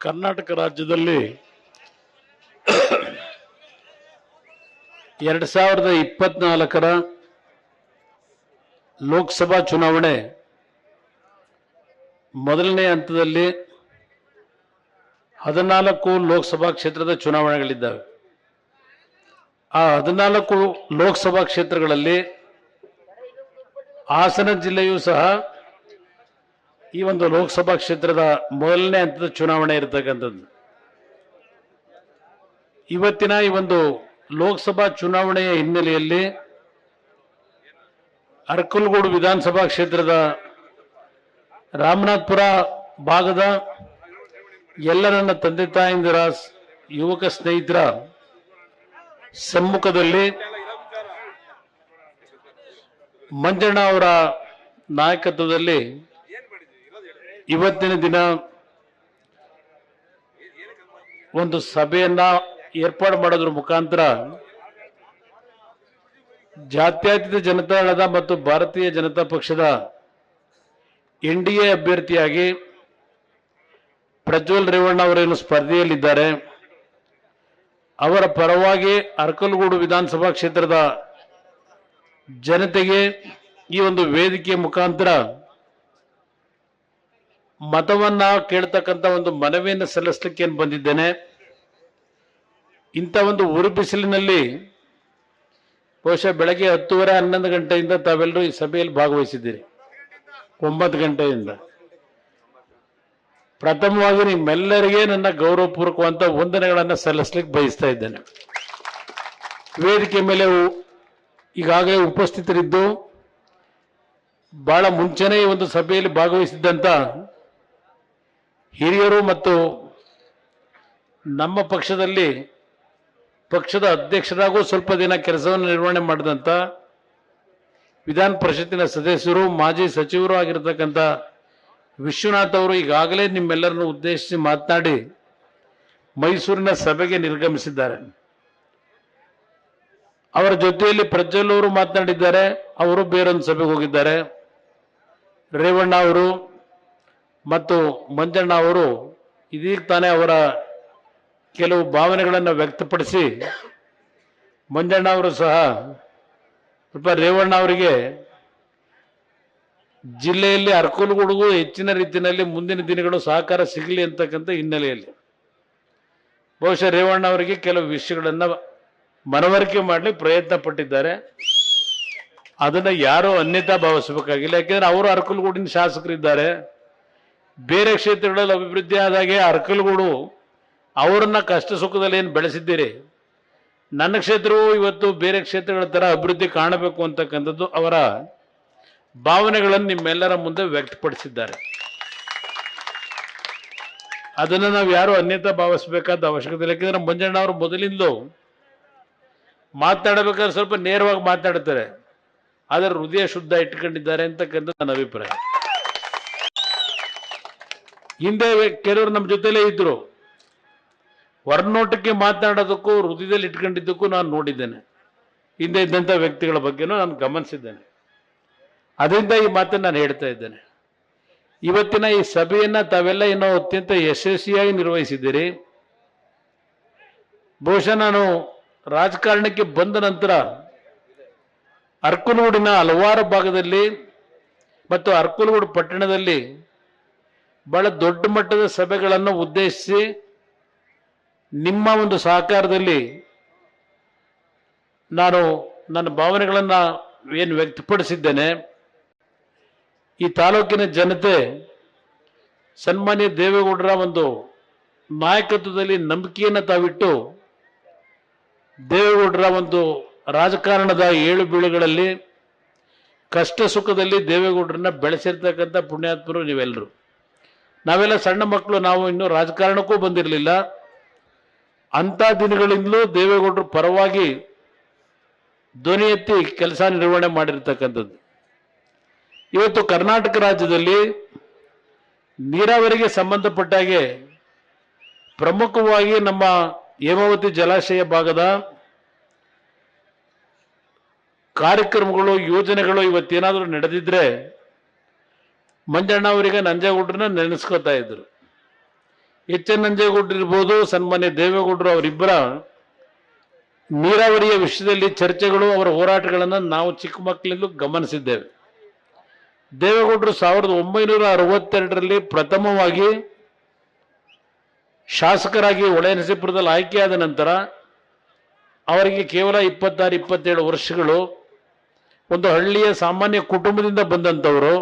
ಕರ್ನಾಟಕ ರಾಜ್ಯದಲ್ಲಿ 2024ರ ಲೋಕಸಭಾ ಚುನಾವಣೆ ಮೊದಲನೇ ಹಂತದಲ್ಲಿ 14 ಲೋಕಸಭಾ ಕ್ಷೇತ್ರದ ಚುನಾವಣೆಗಳಿದ್ದಾವೆ. ಆ 14 ಲೋಕಸಭಾ ಕ್ಷೇತ್ರಗಳಲ್ಲಿ ಹಾಸನ ಜಿಲ್ಲೆಯೂ ಸಹ ಈ ಒಂದು ಲೋಕಸಭಾ ಕ್ಷೇತ್ರದ ಮೊದಲನೇ ಹಂತದ ಚುನಾವಣೆ ಇರತಕ್ಕಂಥದ್ದು. ಇವತ್ತಿನ ಈ ಒಂದು ಲೋಕಸಭಾ ಚುನಾವಣೆಯ ಹಿನ್ನೆಲೆಯಲ್ಲಿ ಅರಕಲಗೂಡು ವಿಧಾನಸಭಾ ಕ್ಷೇತ್ರದ ರಾಮನಾಥಪುರ ಭಾಗದ ಎಲ್ಲ ನನ್ನ ತಂದೆ ತಾಯಂದಿರ ಯುವಕ ಸ್ನೇಹಿತರ ಸಮ್ಮುಖದಲ್ಲಿ ಮಂಜಣ್ಣ ಅವರ ನಾಯಕತ್ವದಲ್ಲಿ ಇವತ್ತಿನ ದಿನ ಒಂದು ಸಭೆಯನ್ನ ಏರ್ಪಾಡು ಮಾಡೋದ್ರ ಮುಖಾಂತರ ಜಾತ್ಯತೀತ ಜನತಾದಳದ ಮತ್ತು ಭಾರತೀಯ ಜನತಾ ಪಕ್ಷದ NDA ಅಭ್ಯರ್ಥಿಯಾಗಿ ಪ್ರಜ್ವಲ್ ರೇವಣ್ಣ ಅವರೇನು ಸ್ಪರ್ಧೆಯಲ್ಲಿದ್ದಾರೆ, ಅವರ ಪರವಾಗಿ ಅರಕಲಗೂಡು ವಿಧಾನಸಭಾ ಕ್ಷೇತ್ರದ ಜನತೆಗೆ ಈ ಒಂದು ವೇದಿಕೆಯ ಮುಖಾಂತರ ಮತವನ್ನ ಕೇಳ್ತಕ್ಕಂಥ ಒಂದು ಮನವಿಯನ್ನು ಸಲ್ಲಿಸಲಿಕ್ಕೆ ಬಂದಿದ್ದೇನೆ. ಇಂಥ ಒಂದು ಉರು ಬಿಸಿಲಿನಲ್ಲಿ ಬಹುಶಃ ಬೆಳಗ್ಗೆ 10:30 11 ಗಂಟೆಯಿಂದ ತಾವೆಲ್ಲರೂ ಈ ಸಭೆಯಲ್ಲಿ ಭಾಗವಹಿಸಿದ್ದೀರಿ. 9 ಗಂಟೆಯಿಂದ ಪ್ರಥಮವಾಗಿ ನಿಮ್ಮೆಲ್ಲರಿಗೆ ನನ್ನ ಗೌರವಪೂರ್ವಕವಂತ ವಂದನೆಗಳನ್ನು ಸಲ್ಲಿಸಲಿಕ್ಕೆ ಬಯಸ್ತಾ ಇದ್ದೇನೆ. ವೇದಿಕೆ ಮೇಲೆ ಈಗಾಗಲೇ ಉಪಸ್ಥಿತರಿದ್ದು ಬಹಳ ಮುಂಚೆನೇ ಈ ಒಂದು ಸಭೆಯಲ್ಲಿ ಭಾಗವಹಿಸಿದ್ದಂತ ಹಿರಿಯರು ಮತ್ತು ನಮ್ಮ ಪಕ್ಷದಲ್ಲಿ ಪಕ್ಷದ ಅಧ್ಯಕ್ಷರಾಗೂ ಸ್ವಲ್ಪ ದಿನ ಕೆಲಸವನ್ನು ನಿರ್ವಹಣೆ ಮಾಡಿದಂಥ ವಿಧಾನ ಪರಿಷತ್ತಿನ ಸದಸ್ಯರು ಮಾಜಿ ಸಚಿವರು ಆಗಿರತಕ್ಕಂಥ ವಿಶ್ವನಾಥ್ ಅವರು ಈಗಾಗಲೇ ನಿಮ್ಮೆಲ್ಲರನ್ನು ಉದ್ದೇಶಿಸಿ ಮಾತನಾಡಿ ಮೈಸೂರಿನ ಸಭೆಗೆ ನಿರ್ಗಮಿಸಿದ್ದಾರೆ. ಅವರ ಜೊತೆಯಲ್ಲಿ ಪ್ರಜ್ವಲ್ ಅವರು ಮಾತನಾಡಿದ್ದಾರೆ, ಅವರು ಬೇರೊಂದು ಸಭೆಗೆ ಹೋಗಿದ್ದಾರೆ. ರೇವಣ್ಣ ಅವರು ಮತ್ತು ಮಂಜಣ್ಣ ಅವರು ಇದೀಗ ತಾನೇ ಅವರ ಕೆಲವು ಭಾವನೆಗಳನ್ನು ವ್ಯಕ್ತಪಡಿಸಿ ಮಂಜಣ್ಣ ಅವರು ಸಹ ಸ್ವಲ್ಪ ರೇವಣ್ಣ ಅವರಿಗೆ ಜಿಲ್ಲೆಯಲ್ಲಿ ಅರಕಲಗೂಡಿಗೂ ಹೆಚ್ಚಿನ ರೀತಿಯಲ್ಲಿ ಮುಂದಿನ ದಿನಗಳು ಸಹಕಾರ ಸಿಗಲಿ ಅಂತಕ್ಕಂಥ ಹಿನ್ನೆಲೆಯಲ್ಲಿ ಬಹುಶಃ ರೇವಣ್ಣ ಅವರಿಗೆ ಕೆಲವು ವಿಷಯಗಳನ್ನು ಮನವರಿಕೆ ಮಾಡಲಿಕ್ಕೆ ಪ್ರಯತ್ನ ಪಟ್ಟಿದ್ದಾರೆ. ಅದನ್ನ ಯಾರು ಅನ್ಯತಾ ಭಾವಿಸಬೇಕಾಗಿಲ್ಲ. ಯಾಕೆಂದ್ರೆ ಅವರು ಅರಕಲಗೂಡಿನ ಶಾಸಕರಿದ್ದಾರೆ. ಬೇರೆ ಕ್ಷೇತ್ರಗಳಲ್ಲಿ ಅಭಿವೃದ್ಧಿ ಆದಾಗೆ ಅರಕಲಗೂಡು ಅವರನ್ನ ಕಷ್ಟ ಸುಖದಲ್ಲಿ ಏನು ಬೆಳೆಸಿದ್ದೀರಿ, ನನ್ನ ಕ್ಷೇತ್ರವು ಇವತ್ತು ಬೇರೆ ಕ್ಷೇತ್ರಗಳ ತರ ಅಭಿವೃದ್ಧಿ ಕಾಣಬೇಕು ಅಂತಕ್ಕಂಥದ್ದು ಅವರ ಭಾವನೆಗಳನ್ನು ನಿಮ್ಮೆಲ್ಲರ ಮುಂದೆ ವ್ಯಕ್ತಪಡಿಸಿದ್ದಾರೆ. ಅದನ್ನು ನಾವು ಯಾರು ಅನ್ಯತಾ ಭಾವಿಸಬೇಕಾದ ಅವಶ್ಯಕತೆ ಇಲ್ಲ. ಯಾಕೆಂದ್ರೆ ಮಂಜಣ್ಣ ಅವರು ಮೊದಲಿಂದಲೂ ಮಾತನಾಡಬೇಕಾದ್ರೆ ಸ್ವಲ್ಪ ನೇರವಾಗಿ ಮಾತನಾಡ್ತಾರೆ, ಆದರೆ ಹೃದಯ ಶುದ್ಧ ಇಟ್ಕೊಂಡಿದ್ದಾರೆ ಅಂತಕ್ಕಂಥ ನನ್ನ ಅಭಿಪ್ರಾಯ. ಹಿಂದೆ ಕೆಲವರು ನಮ್ಮ ಜೊತೆಲೇ ಇದ್ರು, ಹೊರನೋಟಕ್ಕೆ ಮಾತನಾಡೋದಕ್ಕೂ ಹೃದಯದಲ್ಲಿ ಇಟ್ಕೊಂಡಿದ್ದಕ್ಕೂ ನಾನು ನೋಡಿದ್ದೇನೆ. ಹಿಂದೆ ಇದ್ದಂಥ ವ್ಯಕ್ತಿಗಳ ಬಗ್ಗೆನೂ ನಾನು ಗಮನಿಸಿದ್ದೇನೆ. ಅದರಿಂದ ಈ ಮಾತನ್ನು ನಾನು ಹೇಳ್ತಾ ಇದ್ದೇನೆ. ಇವತ್ತಿನ ಈ ಸಭೆಯನ್ನ ತಾವೆಲ್ಲ ಇನ್ನೂ ಅತ್ಯಂತ ಯಶಸ್ವಿಯಾಗಿ ನಿರ್ವಹಿಸಿದ್ದೀರಿ. ಬಹುಶಃ ನಾನು ರಾಜಕಾರಣಕ್ಕೆ ಬಂದ ನಂತರ ಅರಕಲಗೂಡಿನ ಹಲವಾರು ಭಾಗದಲ್ಲಿ ಮತ್ತು ಅರಕಲಗೂಡು ಪಟ್ಟಣದಲ್ಲಿ ಬಹಳ ದೊಡ್ಡ ಮಟ್ಟದ ಸಭೆಗಳನ್ನು ಉದ್ದೇಶಿಸಿ ನಿಮ್ಮ ಒಂದು ಸಹಕಾರದಲ್ಲಿ ನಾನು ನನ್ನ ಭಾವನೆಗಳನ್ನು ಏನು ವ್ಯಕ್ತಪಡಿಸಿದ್ದೇನೆ. ಈ ತಾಲೂಕಿನ ಜನತೆ ಸನ್ಮಾನ್ಯ ದೇವೇಗೌಡರ ಒಂದು ನಾಯಕತ್ವದಲ್ಲಿ ನಂಬಿಕೆಯನ್ನು ತಾವಿಟ್ಟು ದೇವೇಗೌಡರ ಒಂದು ರಾಜಕಾರಣದ ಏಳು ಬೀಳುಗಳಲ್ಲಿ ಕಷ್ಟ ಸುಖದಲ್ಲಿ ದೇವೇಗೌಡರನ್ನ ಬೆಳೆಸಿರ್ತಕ್ಕಂಥ ಪುಣ್ಯಾತ್ಮರು ನೀವೆಲ್ಲರೂ. ನಾವೆಲ್ಲ ಸಣ್ಣ ಮಕ್ಕಳು, ನಾವು ಇನ್ನೂ ರಾಜಕಾರಣಕ್ಕೂ ಬಂದಿರಲಿಲ್ಲ. ಅಂಥ ದಿನಗಳಿಂದಲೂ ದೇವೇಗೌಡರ ಪರವಾಗಿ ಧ್ವನಿ ಎತ್ತಿ ಕೆಲಸ ನಿರ್ವಹಣೆ ಮಾಡಿರ್ತಕ್ಕಂಥದ್ದು. ಇವತ್ತು ಕರ್ನಾಟಕ ರಾಜ್ಯದಲ್ಲಿ ನೀರಾವರಿಗೆ ಸಂಬಂಧಪಟ್ಟ ಹಾಗೆ ಪ್ರಮುಖವಾಗಿ ನಮ್ಮ ಹೇಮಾವತಿ ಜಲಾಶಯ ಭಾಗದ ಕಾರ್ಯಕ್ರಮಗಳು, ಯೋಜನೆಗಳು ಇವತ್ತೇನಾದರೂ ನಡೆದಿದ್ರೆ ಮಂಜಣ್ಣ ಅವರಿಗೆ ನಂಜೇಗೌಡರನ್ನ ನೆನೆಸ್ಕೋತಾ ಇದ್ರು. ಎಚ್ ಎನ್ ನಂಜೇಗೌಡರು ಇರ್ಬೋದು, ಸನ್ಮಾನ್ಯ ದೇವೇಗೌಡರು ಅವರಿಬ್ಬರ ನೀರಾವರಿಯ ವಿಷಯದಲ್ಲಿ ಚರ್ಚೆಗಳು, ಅವರ ಹೋರಾಟಗಳನ್ನು ನಾವು ಚಿಕ್ಕ ಮಕ್ಕಳಿಂದಲೂ ಗಮನಿಸಿದ್ದೇವೆ. ದೇವೇಗೌಡರು 1962ರಲ್ಲಿ ಪ್ರಥಮವಾಗಿ ಶಾಸಕರಾಗಿ ಹೊಳೆನರಸೀಪುರದಲ್ಲಿ ಆಯ್ಕೆಯಾದ ನಂತರ ಅವರಿಗೆ ಕೇವಲ 26-27 ವರ್ಷಗಳು. ಒಂದು ಹಳ್ಳಿಯ ಸಾಮಾನ್ಯ ಕುಟುಂಬದಿಂದ ಬಂದಂಥವರು.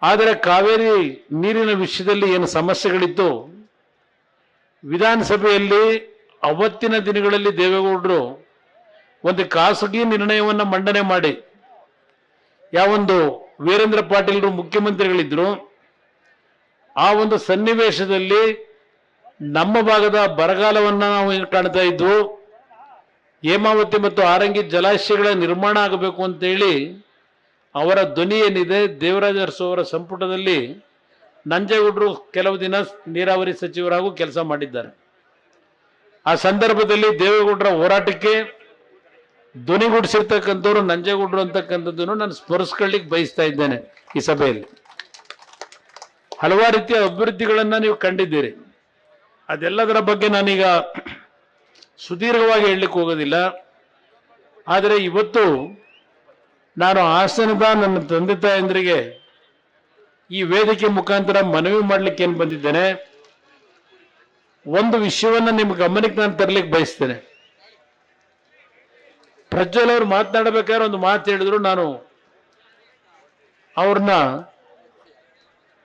ಆದರೆ ಕಾವೇರಿ ನೀರಿನ ವಿಷಯದಲ್ಲಿ ಏನು ಸಮಸ್ಯೆಗಳಿತ್ತು, ವಿಧಾನಸಭೆಯಲ್ಲಿ ಅವತ್ತಿನ ದಿನಗಳಲ್ಲಿ ದೇವೇಗೌಡರು ಒಂದು ಖಾಸಗಿ ನಿರ್ಣಯವನ್ನು ಮಂಡನೆ ಮಾಡಿ, ಯಾವೊಂದು ವೀರೇಂದ್ರ ಪಾಟೀಲ್ರು ಮುಖ್ಯಮಂತ್ರಿಗಳಿದ್ರು, ಆ ಒಂದು ಸನ್ನಿವೇಶದಲ್ಲಿ ನಮ್ಮ ಭಾಗದ ಬರಗಾಲವನ್ನು ನಾವು ಕಾಣ್ತಾ ಇದ್ವು. ಹೇಮಾವತಿ ಮತ್ತು ಆರಂಗಿ ಜಲಾಶಯಗಳ ನಿರ್ಮಾಣ ಆಗಬೇಕು ಅಂತೇಳಿ ಅವರ ಧ್ವನಿ ಏನಿದೆ, ದೇವರಾಜ ಅರಸು ಅವರ ಸಂಪುಟದಲ್ಲಿ ನಂಜೇಗೌಡರು ಕೆಲವು ದಿನ ನೀರಾವರಿ ಸಚಿವರಾಗೂ ಕೆಲಸ ಮಾಡಿದ್ದಾರೆ. ಆ ಸಂದರ್ಭದಲ್ಲಿ ದೇವೇಗೌಡರ ಹೋರಾಟಕ್ಕೆ ಧ್ವನಿಗೂಡಿಸಿರ್ತಕ್ಕಂಥವ್ರು ನಂಜೇಗೌಡರು ಅಂತಕ್ಕಂಥದ್ದನ್ನು ನಾನು ಸ್ಮರಿಸ್ಕೊಳ್ಳಿಕ್ಕೆ ಬಯಸ್ತಾ ಇದ್ದೇನೆ. ಈ ಸಭೆಯಲ್ಲಿ ಹಲವಾರು ರೀತಿಯ ಅಭಿವೃದ್ಧಿಗಳನ್ನು ನೀವು ಕಂಡಿದ್ದೀರಿ. ಅದೆಲ್ಲದರ ಬಗ್ಗೆ ನಾನೀಗ ಸುದೀರ್ಘವಾಗಿ ಹೇಳಲಿಕ್ಕೆ ಹೋಗೋದಿಲ್ಲ. ಆದರೆ ಇವತ್ತು ನಾನು ಹಾಸನದ ನನ್ನ ತಂದೆ ತಾಯಂದ್ರಿಗೆ ಈ ವೇದಿಕೆ ಮುಖಾಂತರ ಮನವಿ ಮಾಡಲಿಕ್ಕೆ ಏನು ಬಂದಿದ್ದೇನೆ, ಒಂದು ವಿಷಯವನ್ನು ನಿಮ್ಮ ಗಮನಕ್ಕೆ ನಾನು ತರಲಿಕ್ಕೆ ಬಯಸ್ತೇನೆ. ಪ್ರಜ್ವಲ್ ಅವರು ಮಾತನಾಡಬೇಕಾದ್ರೆ ಒಂದು ಮಾತು ಹೇಳಿದ್ರು, ನಾನು ಅವ್ರನ್ನ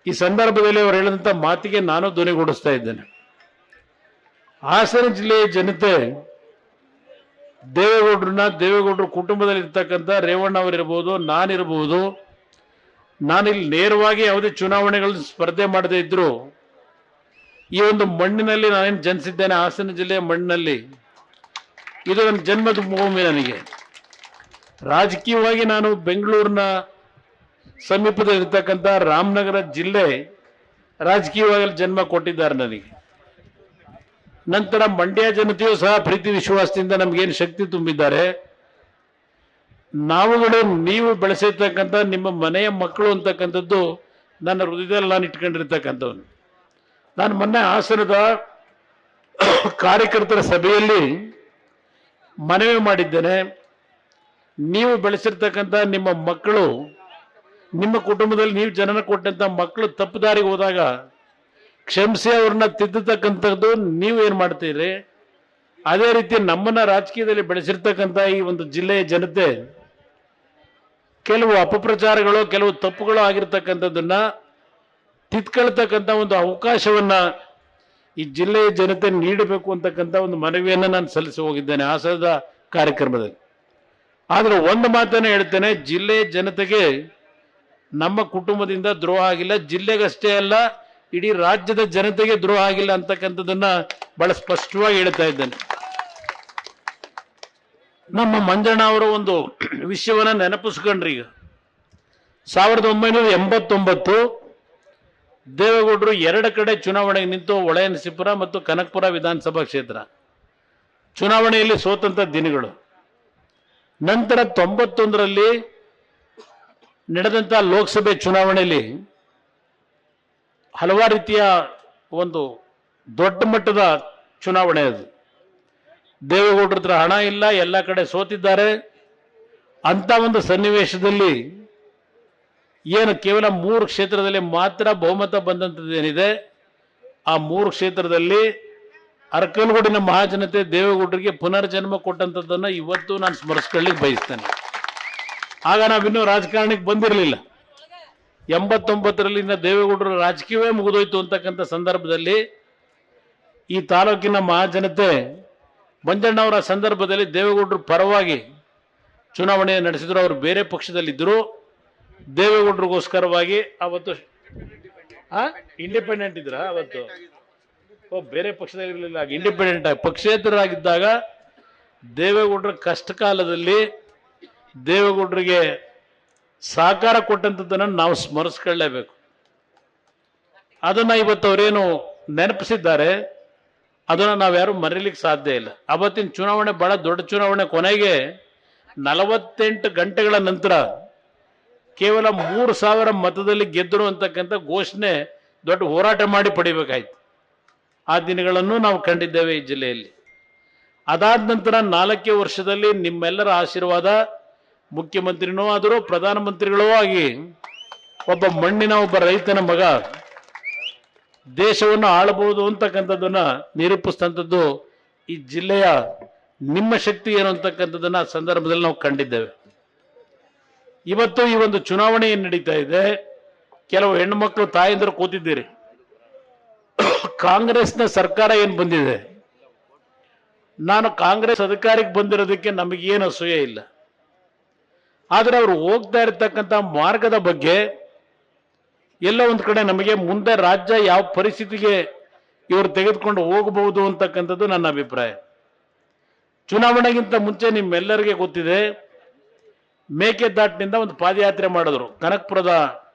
ಈ ಸಂದರ್ಭದಲ್ಲಿ ಅವರು ಹೇಳಿದಂಥ ಮಾತಿಗೆ ನಾನು ಧ್ವನಿಗೂಡಿಸ್ತಾ ಇದ್ದೇನೆ. ಹಾಸನ ಜಿಲ್ಲೆಯ ಜನತೆ ದೇವೇಗೌಡರು ಕುಟುಂಬದಲ್ಲಿ ಇರ್ತಕ್ಕಂಥ ರೇವಣ್ಣ ಅವರಿರ್ಬೋದು, ನಾನಿರ್ಬೋದು, ನಾನಿಲ್ಲಿ ನೇರವಾಗಿ ಯಾವುದೇ ಚುನಾವಣೆಗಳಲ್ಲಿ ಸ್ಪರ್ಧೆ ಮಾಡದೇ ಇದ್ರು ಈ ಒಂದು ಮಣ್ಣಿನಲ್ಲಿ ನಾನೇನು ಜನಿಸಿದ್ದೇನೆ, ಹಾಸನ ಜಿಲ್ಲೆಯ ಮಣ್ಣಿನಲ್ಲಿ, ಇದು ನನ್ನ ಜನ್ಮದ ಭೂಮಿ. ನನಗೆ ರಾಜಕೀಯವಾಗಿ ನಾನು ಬೆಂಗಳೂರಿನ ಸಮೀಪದಲ್ಲಿರ್ತಕ್ಕಂಥ ರಾಮನಗರ ಜಿಲ್ಲೆ ರಾಜಕೀಯವಾಗಿ ಜನ್ಮ ಕೊಟ್ಟಿದ್ದಾರೆ ನನಗೆ. ನಂತರ ಮಂಡ್ಯ ಜನತೆಯೂ ಸಹ ಪ್ರೀತಿ ವಿಶ್ವಾಸದಿಂದ ನಮಗೇನು ಶಕ್ತಿ ತುಂಬಿದ್ದಾರೆ. ನಾವುಗಳು ನೀವು ಬೆಳೆಸಿರ್ತಕ್ಕಂಥ ನಿಮ್ಮ ಮನೆಯ ಮಕ್ಕಳು ಅಂತಕ್ಕಂಥದ್ದು ನನ್ನ ಹೃದಯದಲ್ಲಿ ನಾನು ಇಟ್ಕೊಂಡಿರ್ತಕ್ಕಂಥವನು. ನಾನು ಮೊನ್ನೆ ಹಾಸನದ ಕಾರ್ಯಕರ್ತರ ಸಭೆಯಲ್ಲಿ ಮನವಿ ಮಾಡಿದ್ದೇನೆ, ನೀವು ಬೆಳೆಸಿರ್ತಕ್ಕಂಥ ನಿಮ್ಮ ಮಕ್ಕಳು, ನಿಮ್ಮ ಕುಟುಂಬದಲ್ಲಿ ನೀವು ಜನನ ಕೊಟ್ಟಂತ ಮಕ್ಕಳು ತಪ್ಪು ದಾರಿಗೆ ಹೋದಾಗ ಕ್ಷಮಿಸಿ ಅವ್ರನ್ನ ತಿದ್ದತಕ್ಕಂಥದ್ದು ನೀವು ಏನು ಮಾಡ್ತೀರಿ. ಅದೇ ರೀತಿ ನಮ್ಮನ್ನ ರಾಜಕೀಯದಲ್ಲಿ ಬೆಳೆಸಿರ್ತಕ್ಕಂಥ ಈ ಒಂದು ಜಿಲ್ಲೆಯ ಜನತೆ ಕೆಲವು ಅಪಪ್ರಚಾರಗಳು, ಕೆಲವು ತಪ್ಪುಗಳು ಆಗಿರ್ತಕ್ಕಂಥದ್ದನ್ನ ತಿದ್ಕೊಳ್ತಕ್ಕಂಥ ಒಂದು ಅವಕಾಶವನ್ನ ಈ ಜಿಲ್ಲೆಯ ಜನತೆ ನೀಡಬೇಕು ಅಂತಕ್ಕಂಥ ಒಂದು ಮನವಿಯನ್ನು ನಾನು ಸಲ್ಲಿಸಿ ಹೋಗಿದ್ದೇನೆ ಹಾಸನದ ಕಾರ್ಯಕ್ರಮದಲ್ಲಿ. ಆದರೆ ಒಂದು ಮಾತನ್ನು ಹೇಳ್ತೇನೆ, ಜಿಲ್ಲೆಯ ಜನತೆಗೆ ನಮ್ಮ ಕುಟುಂಬದಿಂದ ದ್ರೋಹ ಆಗಿಲ್ಲ, ಜಿಲ್ಲೆಗಷ್ಟೇ ಅಲ್ಲ ಇಡೀ ರಾಜ್ಯದ ಜನತೆಗೆ ದ್ರೋಹ ಆಗಿಲ್ಲ ಅಂತಕ್ಕಂಥದ್ದನ್ನ ಬಹಳ ಸ್ಪಷ್ಟವಾಗಿ ಹೇಳ್ತಾ ಇದ್ದೇನೆ. ನಮ್ಮ ಮಂಜಣ್ಣ ಅವರ ಒಂದು ವಿಷಯವನ್ನ ನೆನಪಿಸ್ಕೊಂಡ್ರಿ. ಈಗ 1989 ದೇವೇಗೌಡರು 2 ಕಡೆ ಚುನಾವಣೆಗೆ ನಿಂತು, ಹೊಳೆನರಸೀಪುರ ಮತ್ತು ಕನಕಪುರ ವಿಧಾನಸಭಾ ಕ್ಷೇತ್ರ ಚುನಾವಣೆಯಲ್ಲಿ ಸೋತಂತ ದಿನಗಳು. ನಂತರ 91ರಲ್ಲಿ ನಡೆದಂತ ಲೋಕಸಭೆ ಚುನಾವಣೆಯಲ್ಲಿ ಹಲವಾರು ರೀತಿಯ ಒಂದು ದೊಡ್ಡ ಮಟ್ಟದ ಚುನಾವಣೆ ಅದು. ದೇವೇಗೌಡರ ಹತ್ರ ಹಣ ಇಲ್ಲ, ಎಲ್ಲ ಕಡೆ ಸೋತಿದ್ದಾರೆ. ಅಂತ ಒಂದು ಸನ್ನಿವೇಶದಲ್ಲಿ ಏನು ಕೇವಲ 3 ಕ್ಷೇತ್ರದಲ್ಲಿ ಮಾತ್ರ ಬಹುಮತ ಬಂದಂಥದ್ದೇನಿದೆ, ಆ 3 ಕ್ಷೇತ್ರದಲ್ಲಿ ಅರಕಲಗೂಡಿನ ಮಹಾಜನತೆ ದೇವೇಗೌಡರಿಗೆ ಪುನರ್ಜನ್ಮ ಕೊಟ್ಟಂಥದ್ದನ್ನು ಇವತ್ತು ನಾನು ಸ್ಮರಿಸ್ಕೊಳ್ಳಿಕ್ಕೆ ಬಯಸ್ತೇನೆ. ಆಗ ನಾವಿನ್ನೂ ರಾಜಕಾರಣಕ್ಕೆ ಬಂದಿರಲಿಲ್ಲ. 89ರಲ್ಲಿ ದೇವೇಗೌಡರ ರಾಜಕೀಯವೇ ಮುಗಿದೋಯ್ತು ಅಂತಕ್ಕಂಥ ಸಂದರ್ಭದಲ್ಲಿ ಈ ತಾಲೂಕಿನ ಮಹಾಜನತೆ ಮಂಜಣ್ಣವರ ಸಂದರ್ಭದಲ್ಲಿ ದೇವೇಗೌಡರ ಪರವಾಗಿ ಚುನಾವಣೆ ನಡೆಸಿದ್ರು. ಅವರು ಬೇರೆ ಪಕ್ಷದಲ್ಲಿದ್ದರು. ದೇವೇಗೌಡರಿಗೋಸ್ಕರವಾಗಿ ಅವತ್ತು ಇಂಡಿಪೆಂಡೆಂಟ್ ಇದ್ರ ಅವತ್ತು ಬೇರೆ ಪಕ್ಷದಲ್ಲಿರಲಿಲ್ಲ, ಇಂಡಿಪೆಂಡೆಂಟ್ ಆಗಿ ಪಕ್ಷೇತರರಾಗಿದ್ದಾಗ ದೇವೇಗೌಡರ ಕಷ್ಟ ಕಾಲದಲ್ಲಿ ದೇವೇಗೌಡರಿಗೆ ಸಹಕಾರ ಕೊಟ್ಟಂಥದ್ದನ್ನು ನಾವು ಸ್ಮರಿಸ್ಕೊಳ್ಳೇಬೇಕು. ಅದನ್ನ ಇವತ್ತು ಅವರೇನು ನೆನಪಿಸಿದ್ದಾರೆ, ಅದನ್ನ ನಾವ್ಯಾರು ಮರೀಲಿಕ್ಕೆ ಸಾಧ್ಯ ಇಲ್ಲ. ಅವತ್ತಿನ ಚುನಾವಣೆ ಬಹಳ ದೊಡ್ಡ ಚುನಾವಣೆ. ಕೊನೆಗೆ 48 ಗಂಟೆಗಳ ನಂತರ ಕೇವಲ 3,000 ಮತದಲ್ಲಿ ಗೆದ್ದರು ಅಂತಕ್ಕಂಥ ಘೋಷಣೆ ದೊಡ್ಡ ಹೋರಾಟ ಮಾಡಿ ಪಡಿಬೇಕಾಯ್ತು. ಆ ದಿನಗಳನ್ನು ನಾವು ಕಂಡಿದ್ದೇವೆ ಈ ಜಿಲ್ಲೆಯಲ್ಲಿ. ಅದಾದ ನಂತರ 4 ವರ್ಷದಲ್ಲಿ ನಿಮ್ಮೆಲ್ಲರ ಆಶೀರ್ವಾದ, ಮುಖ್ಯಮಂತ್ರಿನೂ ಆದರೂ ಪ್ರಧಾನಮಂತ್ರಿಗಳೂ ಆಗಿ ಒಬ್ಬ ಮಣ್ಣಿನ ಒಬ್ಬ ರೈತನ ಮಗ ದೇಶವನ್ನು ಆಳಬಹುದು ಅಂತಕ್ಕಂಥದ್ದನ್ನ ನಿರೂಪಿಸ್ತಂಥದ್ದು ಈ ಜಿಲ್ಲೆಯ ನಿಮ್ಮ ಶಕ್ತಿ ಏನು ಅಂತಕ್ಕಂಥದ್ದನ್ನ ಸಂದರ್ಭದಲ್ಲಿ ನಾವು ಕಂಡಿದ್ದೇವೆ. ಇವತ್ತು ಈ ಒಂದು ಚುನಾವಣೆ ಏನು ನಡೀತಾ ಇದೆ, ಕೆಲವು ಹೆಣ್ಣು ಮಕ್ಕಳು ತಾಯಂದಿರು ಕೂತಿದ್ದೀರಿ. ಕಾಂಗ್ರೆಸ್ನ ಸರ್ಕಾರ ಏನು ಬಂದಿದೆ, ನಾನು ಕಾಂಗ್ರೆಸ್ ಅಧಿಕಾರಕ್ಕೆ ಬಂದಿರೋದಕ್ಕೆ ನಮಗೇನು ಅಸೂಯೆ ಇಲ್ಲ. ಆದರೆ ಅವರು ಹೋಗ್ತಾ ಇರತಕ್ಕಂಥ ಮಾರ್ಗದ ಬಗ್ಗೆ ಎಲ್ಲ ಒಂದು ಕಡೆ ನಮಗೆ ಮುಂದೆ ರಾಜ್ಯ ಯಾವ ಪರಿಸ್ಥಿತಿಗೆ ಇವರು ತೆಗೆದುಕೊಂಡು ಹೋಗಬಹುದು ಅಂತಕ್ಕಂಥದ್ದು ನನ್ನ ಅಭಿಪ್ರಾಯ. ಚುನಾವಣೆಗಿಂತ ಮುಂಚೆ ನಿಮ್ಮೆಲ್ಲರಿಗೆ ಗೊತ್ತಿದೆ, ಮೇಕೆದಾಟಿನಿಂದ ಒಂದು ಪಾದಯಾತ್ರೆ ಮಾಡಿದ್ರು ಕನಕಪುರದ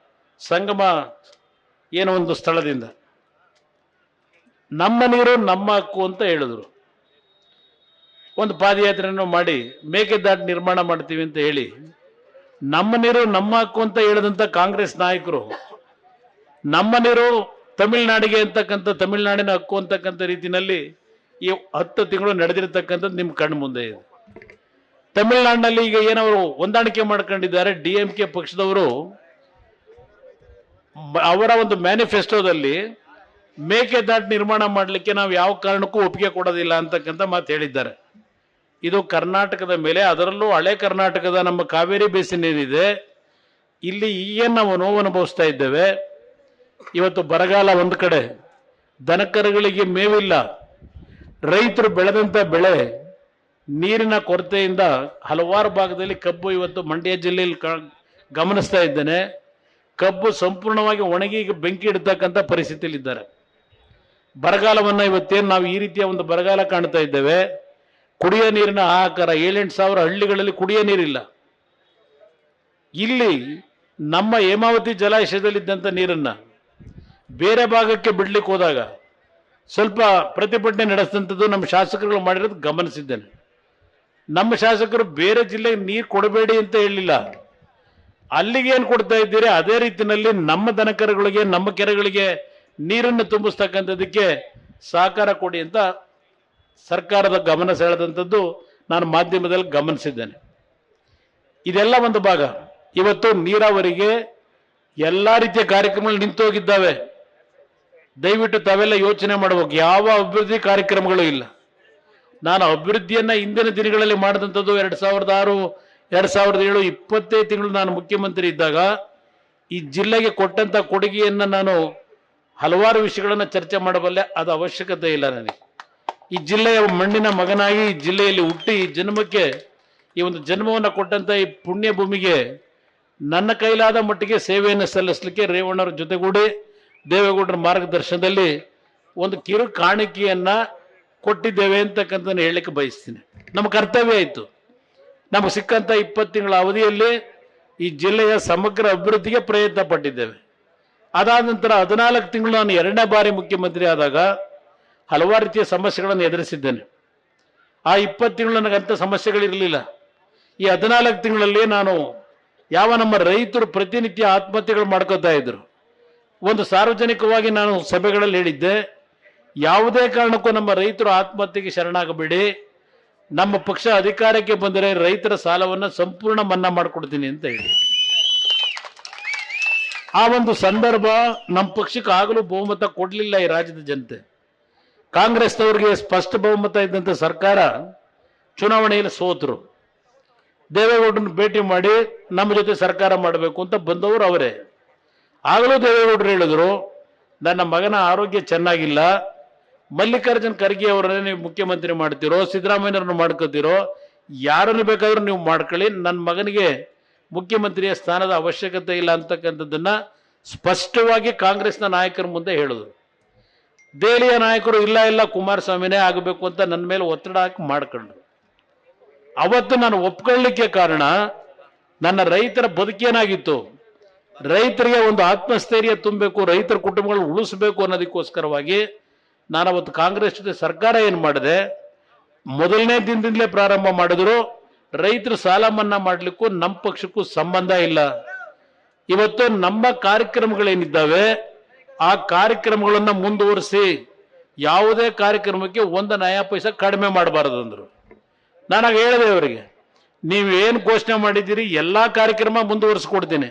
ಸಂಗಮ ಏನೋ ಒಂದು ಸ್ಥಳದಿಂದ. ನಮ್ಮ ನೀರು ನಮ್ಮ ಹಕ್ಕು ಅಂತ ಹೇಳಿದ್ರು. ಒಂದು ಪಾದಯಾತ್ರೆಯನ್ನು ಮಾಡಿ ಮೇಕೆದಾಟು ನಿರ್ಮಾಣ ಮಾಡ್ತೀವಿ ಅಂತ ಹೇಳಿ ನಮ್ಮ ನೀರು ನಮ್ಮ ಹಕ್ಕು ಅಂತ ಹೇಳಿದಂಥ ಕಾಂಗ್ರೆಸ್ ನಾಯಕರು ನಮ್ಮ ನೀರು ತಮಿಳುನಾಡಿಗೆ ಅಂತಕ್ಕಂಥ ತಮಿಳುನಾಡಿನ ಹಕ್ಕು ಅಂತಕ್ಕಂಥ ರೀತಿಯಲ್ಲಿ ಈ 10 ತಿಂಗಳು ನಡೆದಿರತಕ್ಕಂಥದ್ದು ನಿಮ್ಮ ಕಣ್ಣು ಮುಂದೆ ಇದೆ. ತಮಿಳುನಾಡಿನಲ್ಲಿ ಈಗ ಏನವರು ಹೊಂದಾಣಿಕೆ ಮಾಡ್ಕೊಂಡಿದ್ದಾರೆ, DMK ಪಕ್ಷದವರು ಅವರ ಒಂದು ಮ್ಯಾನಿಫೆಸ್ಟೋದಲ್ಲಿ ಮೇಕೆದಾಟು ನಿರ್ಮಾಣ ಮಾಡಲಿಕ್ಕೆ ನಾವು ಯಾವ ಕಾರಣಕ್ಕೂ ಒಪ್ಪಿಗೆ ಕೊಡೋದಿಲ್ಲ ಅಂತಕ್ಕಂಥ ಮಾತು ಹೇಳಿದ್ದಾರೆ. ಇದು ಕರ್ನಾಟಕದ ಮೇಲೆ, ಅದರಲ್ಲೂ ಹಳೆ ಕರ್ನಾಟಕದ ನಮ್ಮ ಕಾವೇರಿ ಬೇಸಿನ್ ಏನಿದೆ ಇಲ್ಲಿ ಈಗೇನು ನಾವು ನೋವು ಅನುಭವಿಸ್ತಾ ಇದ್ದೇವೆ. ಇವತ್ತು ಬರಗಾಲ ಒಂದು ಕಡೆ, ದನಕರುಗಳಿಗೆ ಮೇವಿಲ್ಲ, ರೈತರು ಬೆಳೆದಂಥ ಬೆಳೆ ನೀರಿನ ಕೊರತೆಯಿಂದ ಹಲವಾರು ಭಾಗದಲ್ಲಿ ಕಬ್ಬು, ಇವತ್ತು ಮಂಡ್ಯ ಜಿಲ್ಲೆಯಲ್ಲಿ ಗಮನಿಸ್ತಾ ಇದ್ದೇನೆ, ಕಬ್ಬು ಸಂಪೂರ್ಣವಾಗಿ ಒಣಗಿ ಈಗ ಬೆಂಕಿ ಇಡ್ತಕ್ಕಂಥ ಪರಿಸ್ಥಿತಿಯಲ್ಲಿದ್ದಾರೆ. ಬರಗಾಲವನ್ನು ಇವತ್ತೇನು ನಾವು ಈ ರೀತಿಯ ಒಂದು ಬರಗಾಲ ಕಾಣ್ತಾ ಇದ್ದೇವೆ. ಕುಡಿಯೋ ನೀರಿನ ಹಾಹಾಕಾರ, 7-8 ಸಾವಿರ ಹಳ್ಳಿಗಳಲ್ಲಿ ಕುಡಿಯೋ ನೀರಿಲ್ಲ. ಇಲ್ಲಿ ನಮ್ಮ ಹೇಮಾವತಿ ಜಲಾಶಯದಲ್ಲಿದ್ದಂಥ ನೀರನ್ನ ಬೇರೆ ಭಾಗಕ್ಕೆ ಬಿಡ್ಲಿಕ್ಕೆ ಹೋದಾಗ ಸ್ವಲ್ಪ ಪ್ರತಿಭಟನೆ ನಡೆಸಿದಂಥದ್ದು ನಮ್ಮ ಶಾಸಕರುಗಳು ಮಾಡಿರೋದು ಗಮನಿಸಿದ್ದೇನೆ. ನಮ್ಮ ಶಾಸಕರು ಬೇರೆ ಜಿಲ್ಲೆಗೆ ನೀರು ಕೊಡಬೇಡಿ ಅಂತ ಹೇಳಿಲ್ಲ, ಅಲ್ಲಿಗೆ ಏನು ಕೊಡ್ತಾ ಇದ್ದೀರಿ ಅದೇ ರೀತಿಯಲ್ಲಿ ನಮ್ಮ ದನಕರುಗಳಿಗೆ ನಮ್ಮ ಕೆರೆಗಳಿಗೆ ನೀರನ್ನು ತುಂಬಿಸ್ತಕ್ಕಂಥದ್ದಕ್ಕೆ ಸಹಕಾರ ಕೊಡಿ ಅಂತ ಸರ್ಕಾರದ ಗಮನ ಸೆಳೆದಂಥದ್ದು ನಾನು ಮಾಧ್ಯಮದಲ್ಲಿ ಗಮನಿಸಿದ್ದೇನೆ. ಇದೆಲ್ಲ ಒಂದು ಭಾಗ. ಇವತ್ತು ನೀರಾವರಿಗೆ ಎಲ್ಲ ರೀತಿಯ ಕಾರ್ಯಕ್ರಮಗಳು ನಿಂತೋಗಿದ್ದಾವೆ. ದಯವಿಟ್ಟು ತಾವೆಲ್ಲ ಯೋಚನೆ ಮಾಡಬೇಕು, ಯಾವ ಅಭಿವೃದ್ಧಿ ಕಾರ್ಯಕ್ರಮಗಳು ಇಲ್ಲ. ನಾನು ಅಭಿವೃದ್ಧಿಯನ್ನ ಹಿಂದಿನ ದಿನಗಳಲ್ಲಿ ಮಾಡಿದಂಥದ್ದು 2006, 2007 25 ತಿಂಗಳು ನಾನು ಮುಖ್ಯಮಂತ್ರಿ ಇದ್ದಾಗ ಈ ಜಿಲ್ಲೆಗೆ ಕೊಟ್ಟಂತ ಕೊಡುಗೆಯನ್ನು ನಾನು ಹಲವಾರು ವಿಷಯಗಳನ್ನು ಚರ್ಚೆ ಮಾಡಬಲ್ಲೆ. ಅದು ಅವಶ್ಯಕತೆ ಇಲ್ಲ ನನಗೆ. ಈ ಜಿಲ್ಲೆಯ ಮಣ್ಣಿನ ಮಗನಾಗಿ ಈ ಜಿಲ್ಲೆಯಲ್ಲಿ ಹುಟ್ಟಿ ಈ ಜನ್ಮಕ್ಕೆ ಈ ಒಂದು ಜನ್ಮವನ್ನು ಕೊಟ್ಟಂತ ಈ ಪುಣ್ಯ ಭೂಮಿಗೆ ನನ್ನ ಕೈಲಾದ ಮಟ್ಟಿಗೆ ಸೇವೆಯನ್ನು ಸಲ್ಲಿಸಲಿಕ್ಕೆ ರೇವಣ್ಣವ್ರ ಜೊತೆಗೂಡಿ ದೇವೇಗೌಡರ ಮಾರ್ಗದರ್ಶನದಲ್ಲಿ ಒಂದು ಕಿರು ಕಾಣಿಕೆಯನ್ನ ಕೊಟ್ಟಿದ್ದೇವೆ ಅಂತಕ್ಕಂಥ ಹೇಳಲಿಕ್ಕೆ ಬಯಸ್ತೀನಿ. ನಮ್ಮ ಕರ್ತವ್ಯ ಆಯಿತು. ನಮಗೆ ಸಿಕ್ಕಂತ 20 ತಿಂಗಳ ಅವಧಿಯಲ್ಲಿ ಈ ಜಿಲ್ಲೆಯ ಸಮಗ್ರ ಅಭಿವೃದ್ಧಿಗೆ ಪ್ರಯತ್ನ ಪಟ್ಟಿದ್ದೇವೆ. ಅದಾದ ನಂತರ 14 ತಿಂಗಳು ನಾನು 2ನೇ ಬಾರಿ ಮುಖ್ಯಮಂತ್ರಿ ಆದಾಗ ಹಲವಾರು ರೀತಿಯ ಸಮಸ್ಯೆಗಳನ್ನು ಎದುರಿಸಿದ್ದೇನೆ. ಆ 20 ತಿಂಗಳು ನನಗಂಥ ಸಮಸ್ಯೆಗಳಿರಲಿಲ್ಲ. ಈ 14 ತಿಂಗಳಲ್ಲಿ ನಾನು ಯಾವ ನಮ್ಮ ರೈತರು ಪ್ರತಿನಿತ್ಯ ಆತ್ಮಹತ್ಯೆಗಳು ಮಾಡ್ಕೋತಾ ಇದ್ರು, ಒಂದು ಸಾರ್ವಜನಿಕವಾಗಿ ನಾನು ಸಭೆಗಳಲ್ಲಿ ಹೇಳಿದ್ದೆ, ಯಾವುದೇ ಕಾರಣಕ್ಕೂ ನಮ್ಮ ರೈತರು ಆತ್ಮಹತ್ಯೆಗೆ ಶರಣಾಗಬೇಡಿ, ನಮ್ಮ ಪಕ್ಷ ಅಧಿಕಾರಕ್ಕೆ ಬಂದರೆ ರೈತರ ಸಾಲವನ್ನು ಸಂಪೂರ್ಣ ಮನ್ನಾ ಮಾಡಿಕೊಡ್ತೀನಿ ಅಂತ ಹೇಳಿ. ಆ ಒಂದು ಸಂದರ್ಭ ನಮ್ಮ ಪಕ್ಷಕ್ಕೆ ಆಗಲೂ ಬಹುಮತ ಕೊಡಲಿಲ್ಲ ಈ ರಾಜ್ಯದ ಜನತೆ. ಕಾಂಗ್ರೆಸ್ನವರಿಗೆ ಸ್ಪಷ್ಟ ಬಹುಮತ ಇದ್ದಂಥ ಸರ್ಕಾರ ಚುನಾವಣೆಯಲ್ಲಿ ಸೋತರು. ದೇವೇಗೌಡರನ್ನು ಭೇಟಿ ಮಾಡಿ ನಮ್ಮ ಜೊತೆ ಸರ್ಕಾರ ಮಾಡಬೇಕು ಅಂತ ಬಂದವರು ಅವರೇ. ಆಗಲೂ ದೇವೇಗೌಡರು ಹೇಳಿದ್ರು, ನನ್ನ ಮಗನ ಆರೋಗ್ಯ ಚೆನ್ನಾಗಿಲ್ಲ, ಮಲ್ಲಿಕಾರ್ಜುನ್ ಖರ್ಗೆ ಅವರನ್ನೇ ನೀವು ಮುಖ್ಯಮಂತ್ರಿ ಮಾಡ್ತಿರೋ, ಸಿದ್ದರಾಮಯ್ಯವ್ರನ್ನ ಮಾಡ್ಕೋತಿರೋ, ಯಾರನ್ನು ಬೇಕಾದ್ರೂ ನೀವು ಮಾಡ್ಕೊಳ್ಳಿ, ನನ್ನ ಮಗನಿಗೆ ಮುಖ್ಯಮಂತ್ರಿಯ ಸ್ಥಾನದ ಅವಶ್ಯಕತೆ ಇಲ್ಲ ಅಂತಕ್ಕಂಥದ್ದನ್ನ ಸ್ಪಷ್ಟವಾಗಿ ಕಾಂಗ್ರೆಸ್ನ ನಾಯಕರ ಮುಂದೆ ಹೇಳಿದ್ರು. ದೆಹಲಿಯ ನಾಯಕರು ಇಲ್ಲ ಕುಮಾರಸ್ವಾಮಿನೇ ಆಗಬೇಕು ಅಂತ ನನ್ನ ಮೇಲೆ ಒತ್ತಡ ಹಾಕಿ ಮಾಡ್ಕೊಂಡ್ರು. ಅವತ್ತು ನಾನು ಒಪ್ಕೊಳ್ಳಿಕ್ಕೆ ಕಾರಣ ನನ್ನ ರೈತರ ಬದುಕೇನಾಗಿತ್ತು, ರೈತರಿಗೆ ಒಂದು ಆತ್ಮಸ್ಥೈರ್ಯ ತುಂಬಬೇಕು, ರೈತರ ಕುಟುಂಬಗಳು ಉಳಿಸಬೇಕು ಅನ್ನೋದಕ್ಕೋಸ್ಕರವಾಗಿ ನಾನು ಅವತ್ತು ಕಾಂಗ್ರೆಸ್ ಜೊತೆ ಸರ್ಕಾರ ಏನು ಮಾಡಿದೆ, ಮೊದಲನೇ ದಿನದಿಂದಲೇ ಪ್ರಾರಂಭ ಮಾಡಿದ್ರು. ರೈತರು ಸಾಲ ಮನ್ನಾ ಮಾಡಲಿಕ್ಕೂ ನಮ್ಮ ಪಕ್ಷಕ್ಕೂ ಸಂಬಂಧ ಇಲ್ಲ. ಇವತ್ತು ನಮ್ಮ ಕಾರ್ಯಕ್ರಮಗಳೇನಿದ್ದಾವೆ ಆ ಕಾರ್ಯಕ್ರಮಗಳನ್ನು ಮುಂದುವರಿಸಿ ಯಾವುದೇ ಕಾರ್ಯಕ್ರಮಕ್ಕೆ ಒಂದು ನಯಾ ಪೈಸಾ ಕಡಿಮೆ ಮಾಡಬಾರದು ಅಂದರು. ನಾನಾಗ ಹೇಳಿದೆ ಅವರಿಗೆ, ನೀವೇನು ಘೋಷಣೆ ಮಾಡಿದ್ದೀರಿ ಎಲ್ಲ ಕಾರ್ಯಕ್ರಮ ಮುಂದುವರಿಸ್ಕೊಡ್ತೀನಿ,